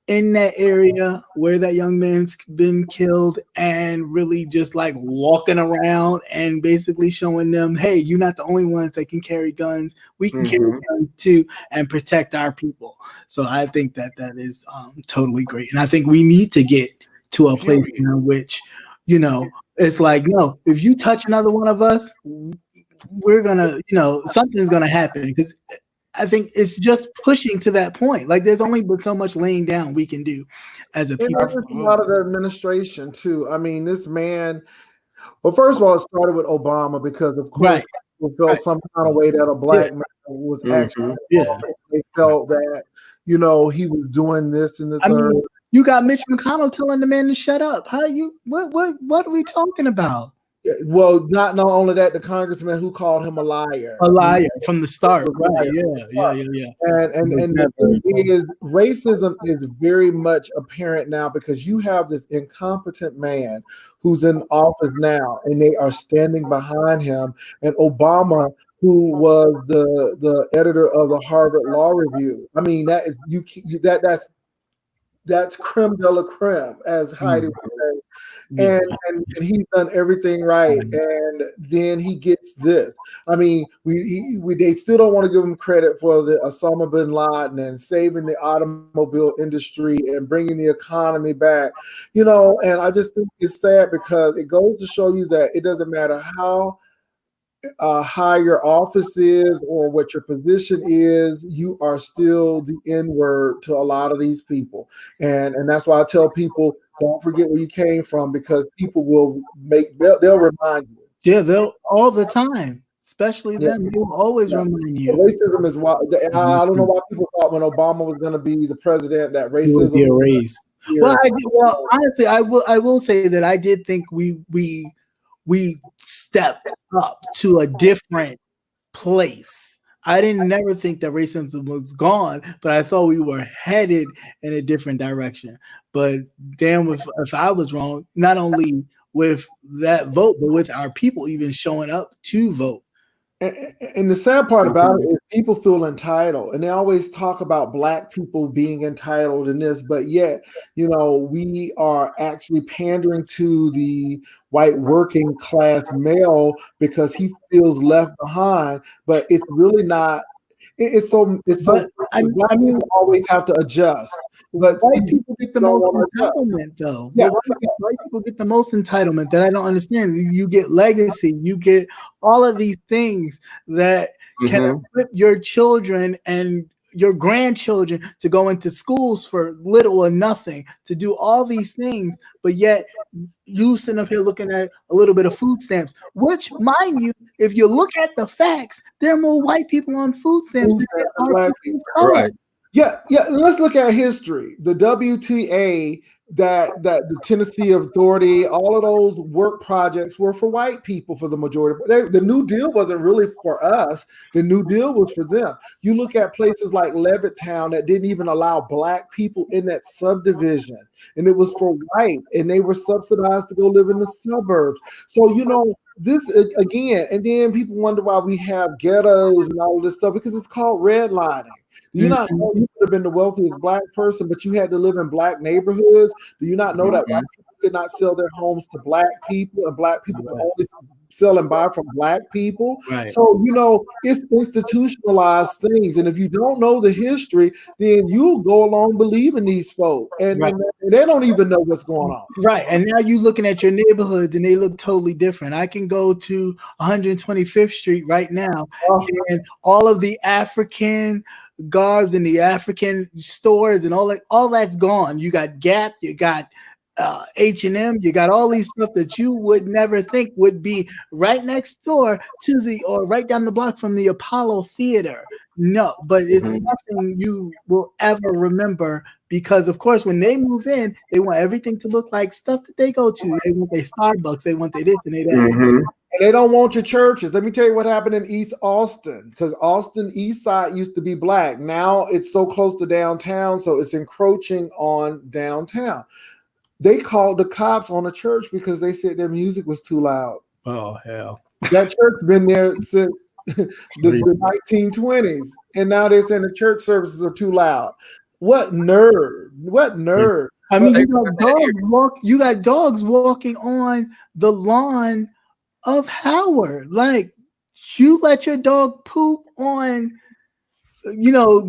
in that area where that young man's been killed and really just like walking around and basically showing them, hey, you're not the only ones that can carry guns. We can carry guns too and protect our people. So I think that is totally great. And I think we need to get to a place in which, you know, it's like, no, if you touch another one of us, we're gonna, you know, something's gonna happen, because I think it's just pushing to that point. Like there's only but so much laying down we can do as a people. And a lot of the administration too. I mean, this man. Well, first of all, it started with Obama because, of course, people felt some kind of way that a black man was actually. They felt that, you know, he was doing this and the third. Mean, you got Mitch McConnell telling the man to shut up. How you? What are we talking about? Well, not only that, the congressman who called him a liar from the start, right? Yeah. And the thing is, racism is very much apparent now because you have this incompetent man who's in office now, and they are standing behind him. And Obama, who was the editor of the Harvard Law Review. I mean, that is that's creme de la creme, as Heidi would say. And he's done everything right, and then he gets this. I mean, they still don't want to give him credit for the Osama bin Laden and saving the automobile industry and bringing the economy back, you know. And I just think it's sad because it goes to show you that it doesn't matter how high your office is or what your position is, you are still the N-word to a lot of these people. And that's why I tell people, don't forget where you came from, because people will they'll remind you. Yeah, they'll all the time, especially them. They will always remind you. Racism is why I don't know why people thought when Obama was going to be the president that racism would be erased. Well, honestly, I will say that I did think we stepped up to a different place. I never think that racism was gone, but I thought we were headed in a different direction. But damn, if I was wrong, not only with that vote, but with our people even showing up to vote. And the sad part about it is people feel entitled, and they always talk about black people being entitled in this, but yet, you know, we are actually pandering to the white working class male because he feels left behind, but it's really not. I mean, we always have to adjust. But white people get the most entitlement, though. Yeah, white people get the most entitlement that I don't understand. You get legacy, you get all of these things that can equip your children and your grandchildren to go into schools for little or nothing, to do all these things, but yet you sitting up here looking at a little bit of food stamps, which, mind you, if you look at the facts, there are more white people on food stamps than there are black people. Right. Yeah. Let's look at history. The WTA, that the Tennessee Authority, all of those work projects were for white people for the majority. The New Deal wasn't really for us. The New Deal was for them. You look at places like Levittown that didn't even allow black people in that subdivision, and it was for white, and they were subsidized to go live in the suburbs. So, you know, this again, and then people wonder why we have ghettos and all of this stuff, because it's called redlining. Do you not know you could have been the wealthiest black person, but you had to live in black neighborhoods? Do you not know that white people could not sell their homes to black people, and black people could only sell and buy from black people? Right. So, you know, it's institutionalized things. And if you don't know the history, then you'll go along believing these folks. And they don't even know what's going on. Right. And now you're looking at your neighborhoods and they look totally different. I can go to 125th Street right now, and all of the African garbs and the African stores and all that's gone. You got Gap, you got H&M, you got all these stuff that you would never think would be right next door to or right down the block from the Apollo Theater. No, but it's nothing you will ever remember because, of course, when they move in, they want everything to look like stuff that they go to. They want their Starbucks, they want their this and they that. And they don't want your churches. Let me tell you what happened in East Austin, because Austin East Side used to be black. Now it's so close to downtown, so it's encroaching on downtown. They called the cops on the church because they said their music was too loud. Oh, hell. That church been there since the 1920s, and now they're saying the church services are too loud. What nerd? What nerd? I mean, you got dogs walking on the lawn of Howard. Like, you let your dog poop on,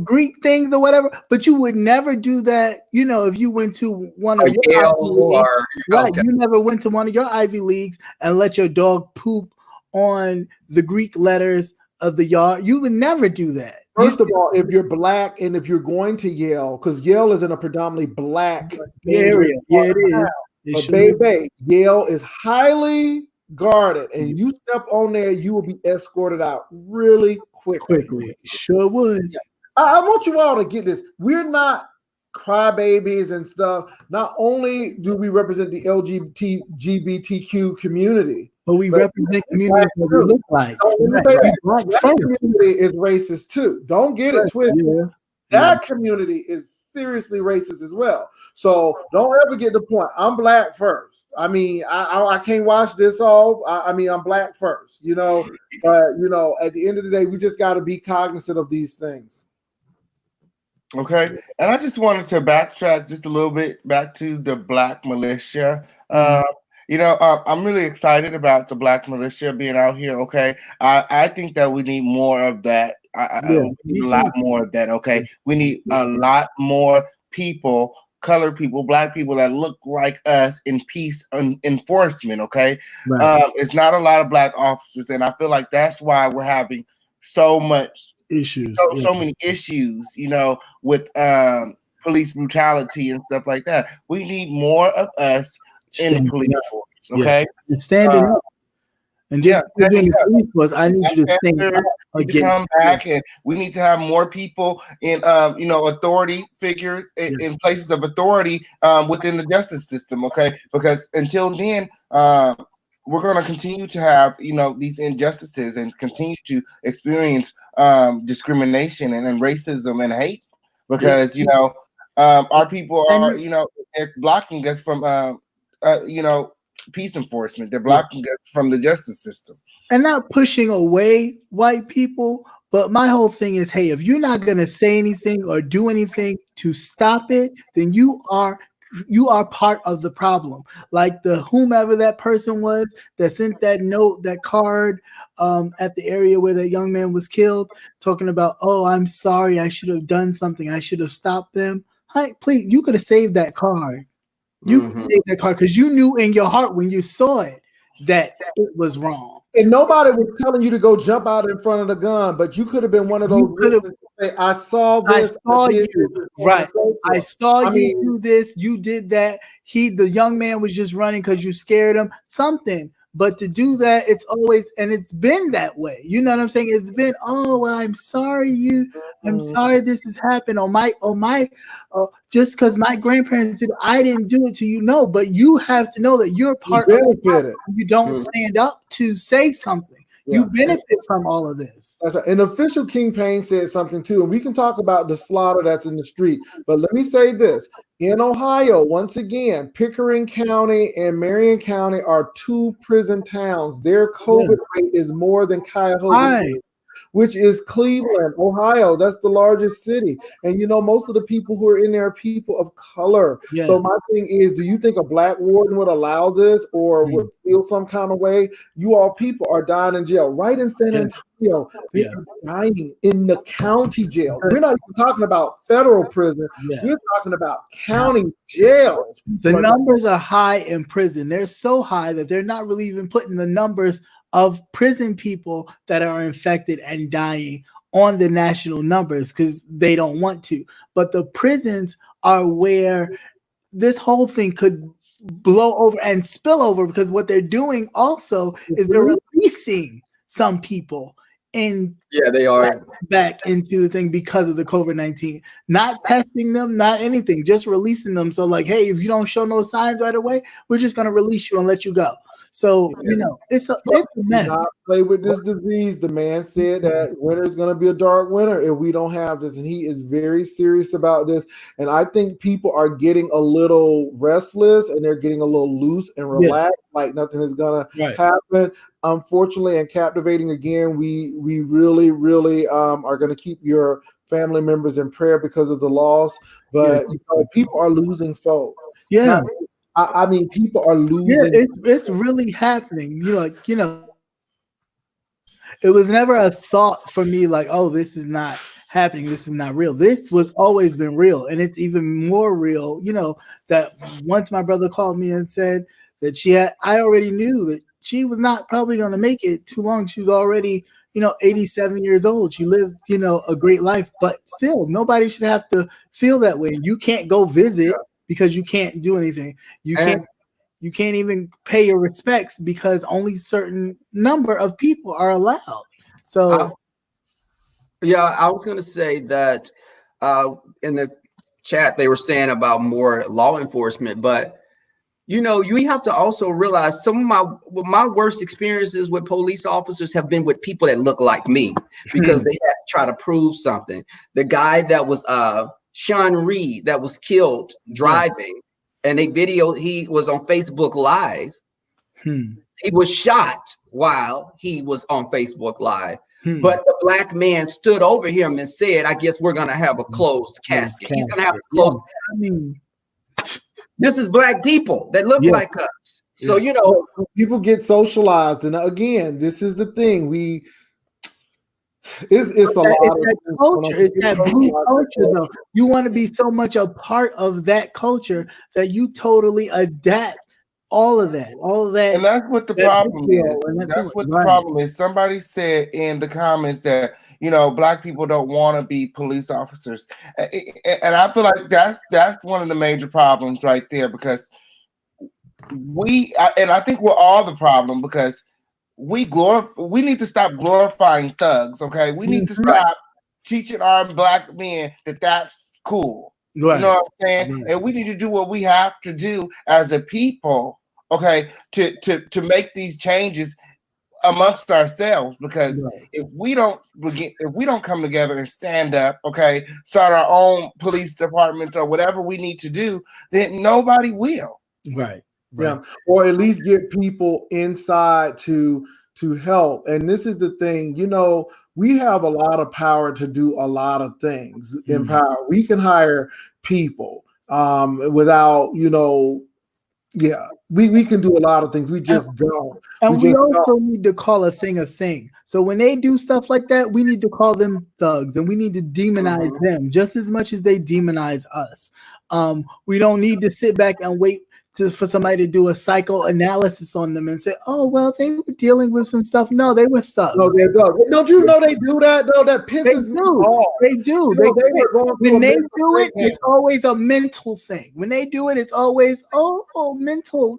Greek things or whatever, but you would never do that, if you went to one of your Ivy Leagues, right? You never went to one of your Ivy Leagues and let your dog poop on the Greek letters of the yard. You would never do that. First of all, if you're black and if you're going to Yale, because Yale is in a predominantly black area, yeah, it is. But baby, Yale is highly guarded, and you step on there, you will be escorted out really quickly. Sure would. I want you all to get this. We're not crybabies and stuff. Not only do we represent the LGBTQ community, but we represent communities that we look like. That community is racist too. Don't get it twisted. That community is seriously racist as well. So don't ever get the point. I'm black first. I mean, I can't wash this off. I mean, I'm black first, but at the end of the day, we just got to be cognizant of these things. Okay. And I just wanted to backtrack just a little bit back to the Black militia. I'm really excited about the Black militia being out here. Okay. I think that we need more of that. We need a lot more of that. Okay. We need a lot more people, colored people, black people that look like us in peace enforcement. Okay. Right. It's not a lot of black officers. And I feel like that's why we're having so much issues, so many issues, with police brutality and stuff like that. We need more of us in the police force, okay? And standing up. And just standing up. Force, I need you to stand up again. Come back, and we need to have more people in, authority figures in places of authority within the justice system, okay? Because until then, we're going to continue to have, these injustices and continue to experience discrimination and racism and hate because, our people are, they're blocking us from, peace enforcement. They're blocking us from the justice system. And not pushing away white people. But my whole thing is, hey, if you're not going to say anything or do anything to stop it, then you are part of the problem. Like whomever that person was that sent that note, that card at the area where that young man was killed, talking about, oh, I'm sorry, I should have done something. I should have stopped them. Hey, please, you could have saved that card. You could have saved that card because you knew in your heart when you saw it that it was wrong. And nobody was telling you to go jump out in front of the gun, but you could have been one of those. Say, I saw this. I saw you. Right. I saw you do this. You did that. The young man was just running because you scared him. Something. But to do that, it's always, and it's been that way. You know what I'm saying? It's been, oh, well, I'm sorry I'm sorry this has happened. Just because my grandparents did, I didn't do it to you. No, but you have to know that you're part of it. You don't stand up to say something. You benefit from all of this. That's right. And official King Payne said something too, and we can talk about the slaughter that's in the street. But let me say this. In Ohio, once again, Pickering County and Marion County are two prison towns. Their COVID rate is more than Cuyahoga, which is Cleveland, Ohio. That's the largest city. And most of the people who are in there are people of color. Yeah. So my thing is, do you think a black warden would allow this or would feel some kind of way? You all people are dying in jail. Right in San Antonio, they are dying in the county jail. We're not even talking about federal prison. We're talking about county jails. The numbers are high in prison. They're so high that they're not really even putting the numbers of prison people that are infected and dying on the national numbers because they don't want to. But the prisons are where this whole thing could blow over and spill over, because what they're doing also is they're releasing some people in they are back into the thing because of the COVID-19, not testing them, not anything, just releasing them. So like, hey, if you don't show no signs right away, we're just going to release you and let you go. So, you know, it's a mess. Not play with this disease. The man said that winter is going to be a dark winter if we don't have this, and he is very serious about this. And I think people are getting a little restless and they're getting a little loose and relaxed, like nothing is going to happen. Unfortunately, and captivating again, we really, really are going to keep your family members in prayer because of the loss. But you know, people are losing folk. Yeah. I mean, people are losing. Yeah, it's really happening. You know, it was never a thought for me like, oh, this is not happening. This is not real. This was always been real. And it's even more real, you know, that once my brother called me and said that I already knew that she was not probably going to make it too long. She was already, you know, 87 years old. She lived, you know, a great life, but still nobody should have to feel that way. You can't go visit because you can't do anything. You can't even pay your respects because only certain number of people are allowed. So I was going to say that in the chat they were saying about more law enforcement, but you know, you have to also realize some of my worst experiences with police officers have been with people that look like me because they had to try to prove something. The guy that was Sean Reed that was killed driving, and he was on Facebook Live. He was shot while he was on Facebook Live. But the black man stood over him and said, I guess we're going to have a closed casket. He's going to have a closed casket. This is black people that look like us. So, you know, people get socialized. And again, this is the thing. It's a lot of culture. It's that blue culture, though. You want to be so much a part of that culture that you totally adapt all of that. And that's what the problem is. That's what the problem is. Somebody said in the comments that, you know, black people don't want to be police officers. And I feel like that's one of the major problems right there, because I think we're all the problem, because we need to stop glorifying thugs, okay? We need to stop teaching our black men that that's cool. Right. You know what I'm saying? Right. And we need to do what we have to do as a people, okay, to make these changes amongst ourselves, because if we don't come together and stand up, okay, start our own police departments or whatever we need to do, then nobody will. Right. Yeah, or at least get people inside to help. And this is the thing, you know, we have a lot of power to do a lot of things in power. We can hire people without, you know, we can do a lot of things. We just don't. And we also need to call a thing a thing. So when they do stuff like that, we need to call them thugs, and we need to demonize them just as much as they demonize us. We don't need to sit back and wait for somebody to do a psychoanalysis on them and say, oh, well, they were dealing with some stuff. No, they were thugs. No, they're thugs. Don't you know they do that, though? That pisses me off. They do. When they do it, it's always a mental thing. When they do it, it's always, mental.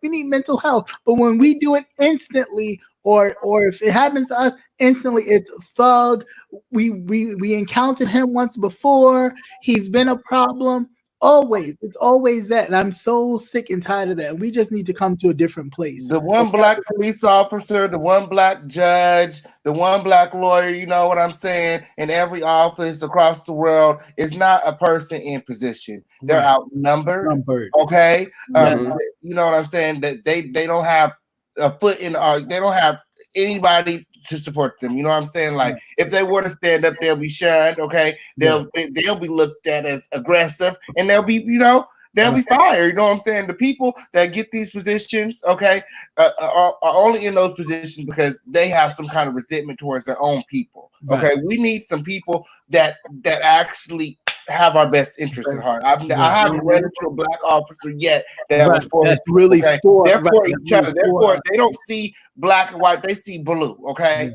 We need mental health. But when we do it instantly, or if it happens to us instantly, it's thug. We encountered him once before. He's been a problem. It's always that. And I'm so sick and tired of that. We just need to come to a different place. The one black police officer, the one black judge, the one black lawyer, you know what I'm saying, in every office across the world is not a person in position. They're outnumbered. Okay. You know what I'm saying? That they don't have a foot in they don't have anybody to support them. You know what I'm saying? Like, if they were to stand up, they'll be shunned, okay? They'll be looked at as aggressive, and they'll be fired. You know what I'm saying? The people that get these positions, okay, are only in those positions because they have some kind of resentment towards their own people. Okay, we need some people that actually have our best interest at heart. I haven't run into a black officer yet that was for us. Really for each other. Therefore, they don't see black and white; they see blue. Okay.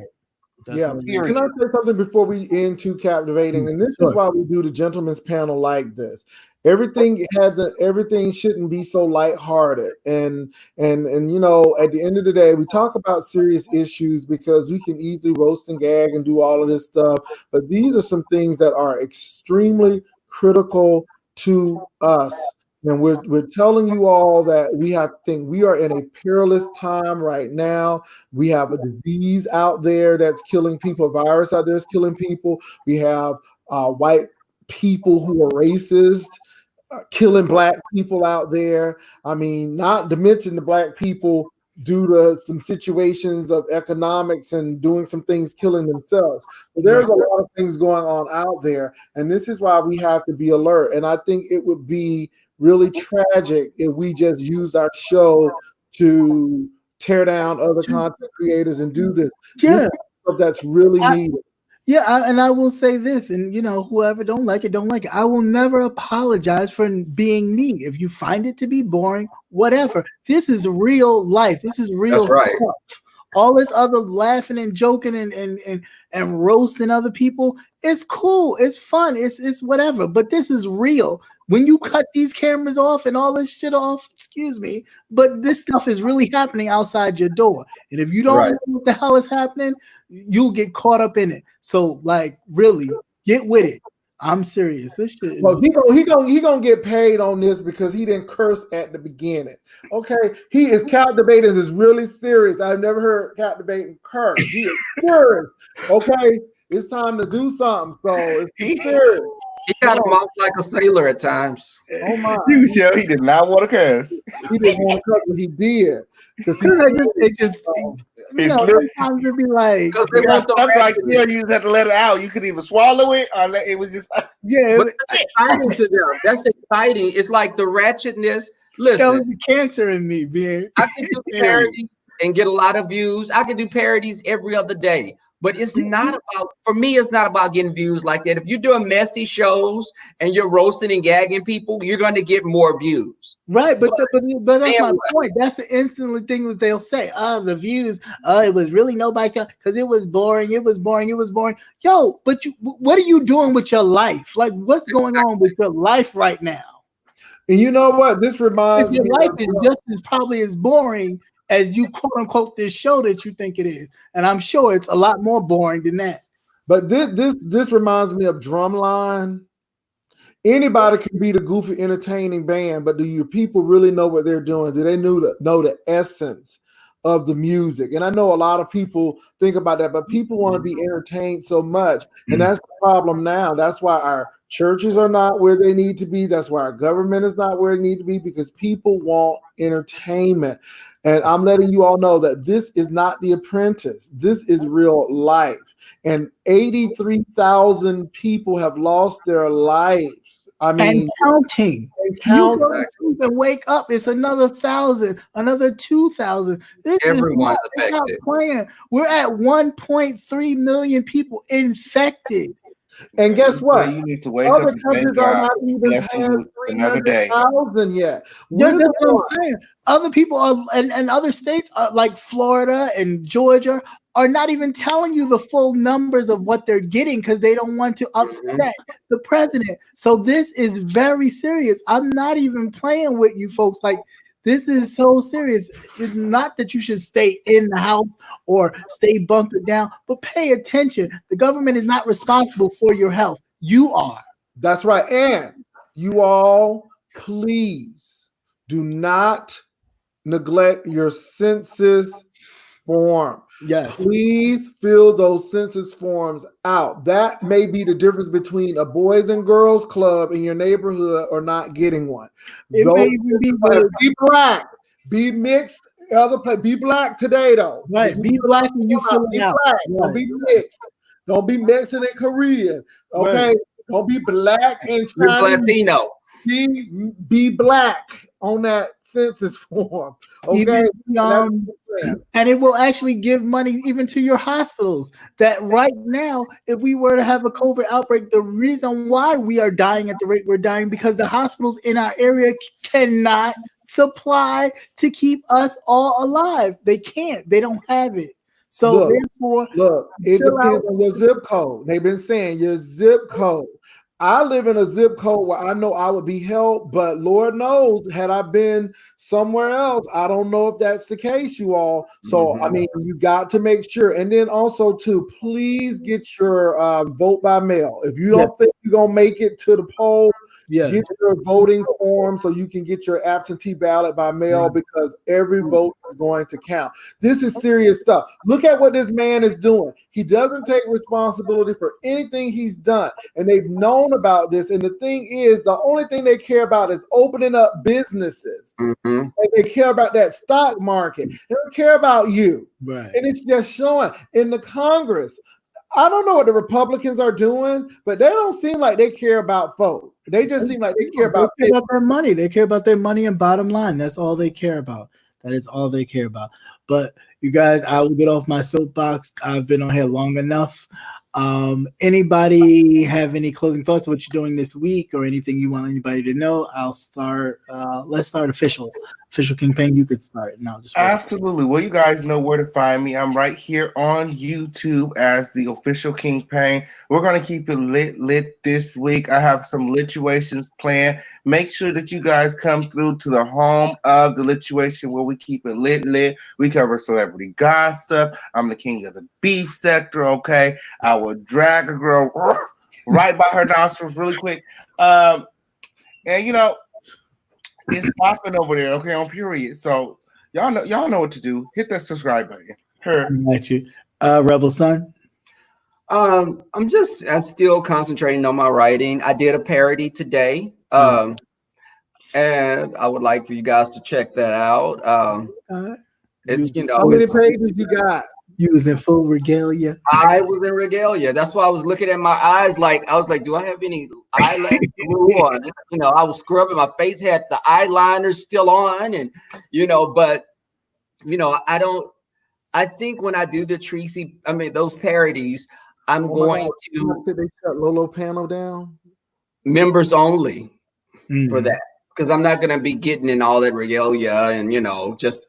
Yeah. Definitely. Can I say something before we end too captivating? And this is why we do the gentleman's panel like this. Everything shouldn't be so lighthearted. And you know, at the end of the day, we talk about serious issues because we can easily roast and gag and do all of this stuff. But these are some things that are extremely critical to us. And we're telling you all that we have to think we are in a perilous time right now. We have a disease out there that's killing people, a virus out there that's killing people. We have white people who are racist, killing black people out there. I mean, not to mention the black people due to some situations of economics and doing some things killing themselves. So there's a lot of things going on out there. And this is why we have to be alert. And I think it would be really tragic if we just used our show to tear down other content creators and do this. Yeah. This is stuff that's really needed. And I will say this, and you know, whoever don't like it, don't like it. I will never apologize for being me. If you find it to be boring, whatever. This is real life. This is real. That's right. Stuff. All this other laughing and joking and roasting other people, it's cool, it's fun, it's whatever. But this is real. When you cut these cameras off and all this shit off, excuse me, but this stuff is really happening outside your door. And if you don't know what the hell is happening, you'll get caught up in it. So, like, really, get with it. I'm serious. This shit. Well, he gonna get paid on this because he didn't curse at the beginning. Okay, he is captivating. Is really serious. I've never heard captivating curse. He is serious. Okay, it's time to do something. So it's serious. He got him off like a sailor at times. Oh my! You can tell he did not want to curse. He didn't want to curse, but he did. Because it just you know, sometimes it'd be like, they Yeah, want the stuff like ratchetness. here, you just have to let it out. You could either swallow it or it was just. yeah, But that's exciting to them. That's exciting. It's like the ratchetness. that was Listen, the cancer in me, man. I can do parodies and get a lot of views. I can do parodies every other day. But it's not about, for me, it's not about getting views like that. If you're doing messy shows and you're roasting and gagging people, you're going to get more views. Right, but that's my what? point. That's the instant thing that they'll say. The views. It was really nobody because it was boring. It was boring. It was boring. Yo, but what are you doing with your life? Like, what's going on with your life right now? and you know what? This reminds Your me. life is just as probably as boring as you quote unquote this show that you think it is, and I'm sure it's a lot more boring than that. But this reminds me of Drumline. Anybody can be the goofy, entertaining band, but do your people really know what they're doing? Do they know the essence of the music? And I know a lot of people think about that, but people want to be entertained so much, and that's the problem now. That's why our churches are not where they need to be. That's why our government is not where it needs to be, because people want entertainment. And I'm letting you all know that this is not The Apprentice. This is real life. And 83,000 people have lost their lives. I mean, And counting. You go to sleep and wake up, it's another 1,000, another 2,000. Everyone's we're not affected. playing. We're at 1.3 million people infected. And guess what? You need to wake up Other and thank countries are God. not even Blessing past you another day. 300,000 yet. Yeah, We're that's the what I'm saying. Other people are, and other states like Florida and Georgia are not even telling you the full numbers of what they're getting because they don't want to upset the president. So this is very serious. I'm not even playing with you folks. Like, this is so serious. It's not that you should stay in the house or stay bunkered down, but pay attention. The government is not responsible for your health. You are. That's right. And you all, please do not neglect your census form. Yes. Please fill those census forms out. That may be the difference between a boys and girls club in your neighborhood or not getting one. It may even be Be black, be mixed, be black today though. right. Be black when you fill Be it out. black. Right. Don't be mixed. Don't be Mexican and Korean. Okay. Right. Don't be black and You're Chinese. Latino. Be black on that census form. Okay. And it will actually give money even to your hospitals. That right now, if we were to have a COVID outbreak, the reason why we are dying at the rate we're dying because the hospitals in our area cannot supply to keep us all alive. They can't. They don't have it. So therefore, look, it chill depends out. on your zip code. They've been saying your zip code. I live in a zip code where I know I would be helped, but Lord knows, had I been somewhere else, I don't know if that's the case, you all. So, I mean, you got to make sure. And then also, too, please get your vote by mail. If you don't think you're going to make it to the poll, get your voting form so you can get your absentee ballot by mail, because every vote is going to count. This is serious stuff. Look at what this man is doing. He doesn't take responsibility for anything he's done. And they've known about this. And the thing is, the only thing they care about is opening up businesses. And they care about that stock market. They don't care about you. Right. And it's just showing in the Congress. I don't know what the Republicans are doing, but they don't seem like they care about folk. They just seem like they care about their money. They care about their money and bottom line. That's all they care about. That is all they care about. But you guys, I will get off my soapbox. I've been on here long enough. Anybody have any closing thoughts? What you're doing this week, or anything you want anybody to know? I'll start. Let's start official King Payne. You could start, and I'll just absolutely. Well, you guys know where to find me. I'm right here on YouTube as the official King Payne. We're gonna keep it lit this week. I have some lituations planned. Make sure that you guys come through to the home of the lituation, where we keep it lit. We cover celebrity gossip. I'm the king of the beef sector. Okay, I will drag a girl right by her nostrils really quick. And you know, it's popping over there, okay, on period. So y'all know what to do. Hit that subscribe button. Got you. Rebel Son. I'm still concentrating on my writing. I did a parody today. And I would like for you guys to check that out. It's, you know, how many pages you got? You was in full regalia. I was in regalia. That's why I was looking at my eyes like, I was like, do I have any eyelash glue on? You know, I was scrubbing my face, had the eyeliner still on, and you know, but you know, I think when I do the those parodies, I'm going to they shut Lolo panel down. Members only for that, because I'm not gonna be getting in all that regalia, and you know, just.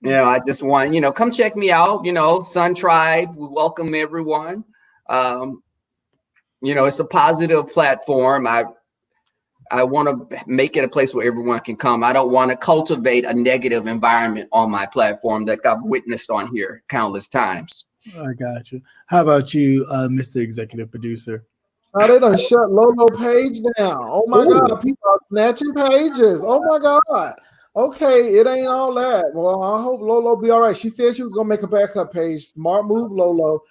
You know, I just want, you know, come check me out. You know, Sun Tribe, we welcome everyone. You know, it's a positive platform. I want to make it a place where everyone can come. I don't want to cultivate a negative environment on my platform that I've witnessed on here countless times. I got you. How about you, Mr. Executive Producer? Oh, they done shut Lolo page down. Oh my God, people are snatching pages. Oh my God. Okay, it ain't all that. Well, I hope Lolo be all right. She said she was gonna make a backup page. Smart move, Lolo.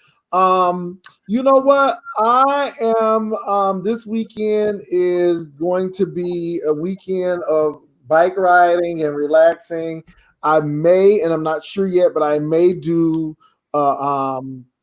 You know what? I am this weekend is going to be a weekend of bike riding and relaxing. I may, and I'm not sure yet, but I may do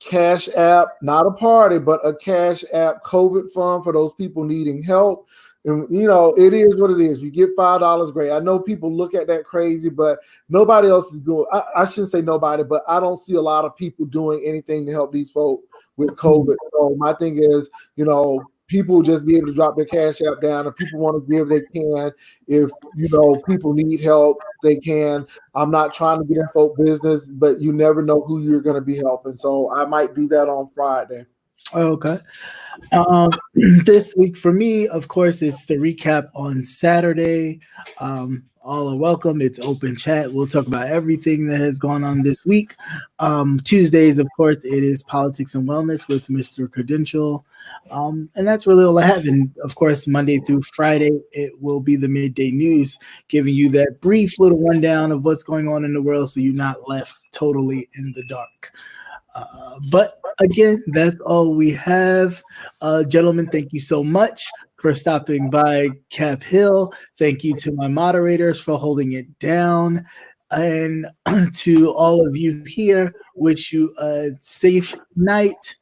Cash App, not a party, but a Cash App COVID fund for those people needing help. And you know, it is what it is. You get $5, great. I know people look at that crazy, but nobody else is doing. I shouldn't say nobody, but I don't see a lot of people doing anything to help these folks with COVID. So my thing is, you know, people just be able to drop their Cash App down. If people want to give, they can. If you know people need help, they can. I'm not trying to get in folk business, but you never know who you're going to be helping. So I might do that on Friday. Okay. This week for me, of course, it's the recap on Saturday. All are welcome. It's open chat. We'll talk about everything that has gone on this week. Tuesdays, of course, it is politics and wellness with Mr. Credential. And that's really all I have. And of course, Monday through Friday, it will be the midday news, giving you that brief little rundown of what's going on in the world so you're not left totally in the dark. But again, that's all we have. Gentlemen, thank you so much for stopping by Cap Hill. Thank you to my moderators for holding it down. And to all of you here, wish you a safe night.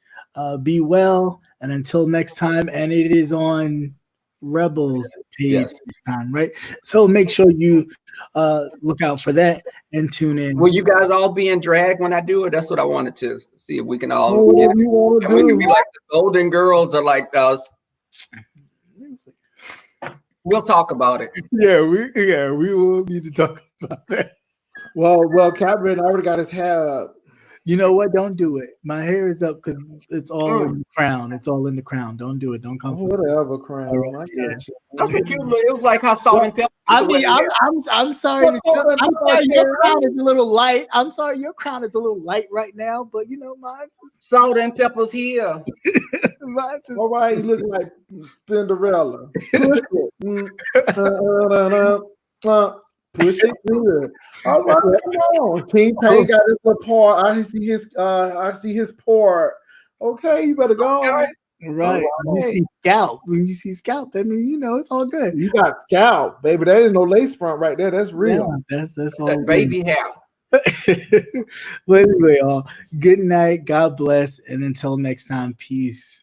Be well. And until next time, and it is on Rebels page time, right? So make sure you look out for that and tune in. Will you guys all be in drag when I do it? That's what I wanted to see if we can all get it. And we can be like the Golden Girls or like us. We'll talk about it. Yeah, we will need to talk about that. Well, Captain already got his hair up. You know what? Don't do it. My hair is up because it's all in the crown. It's all in the crown. Don't do it. Don't come for me. Whatever, Crown. All right, I got yeah. you. That's a cute look. It was like how Salt and Pepper. I mean, I'm sorry. I'm sorry. Your crown is a little light. I'm sorry. Your crown is a little light right now, but you know, mine's Salt and Pepper's here. mine's is, All right, you look like Cinderella. Push it. Push it good. All right, come on. King Payne got his little part. I see his part. Okay, you better go on. right. When you see scalp, I mean, you know, it's all good. You got scalp, baby. That ain't no lace front right there. That's real. Yeah, that's all. That baby hair. But anyway, all good night. God bless, and until next time, peace.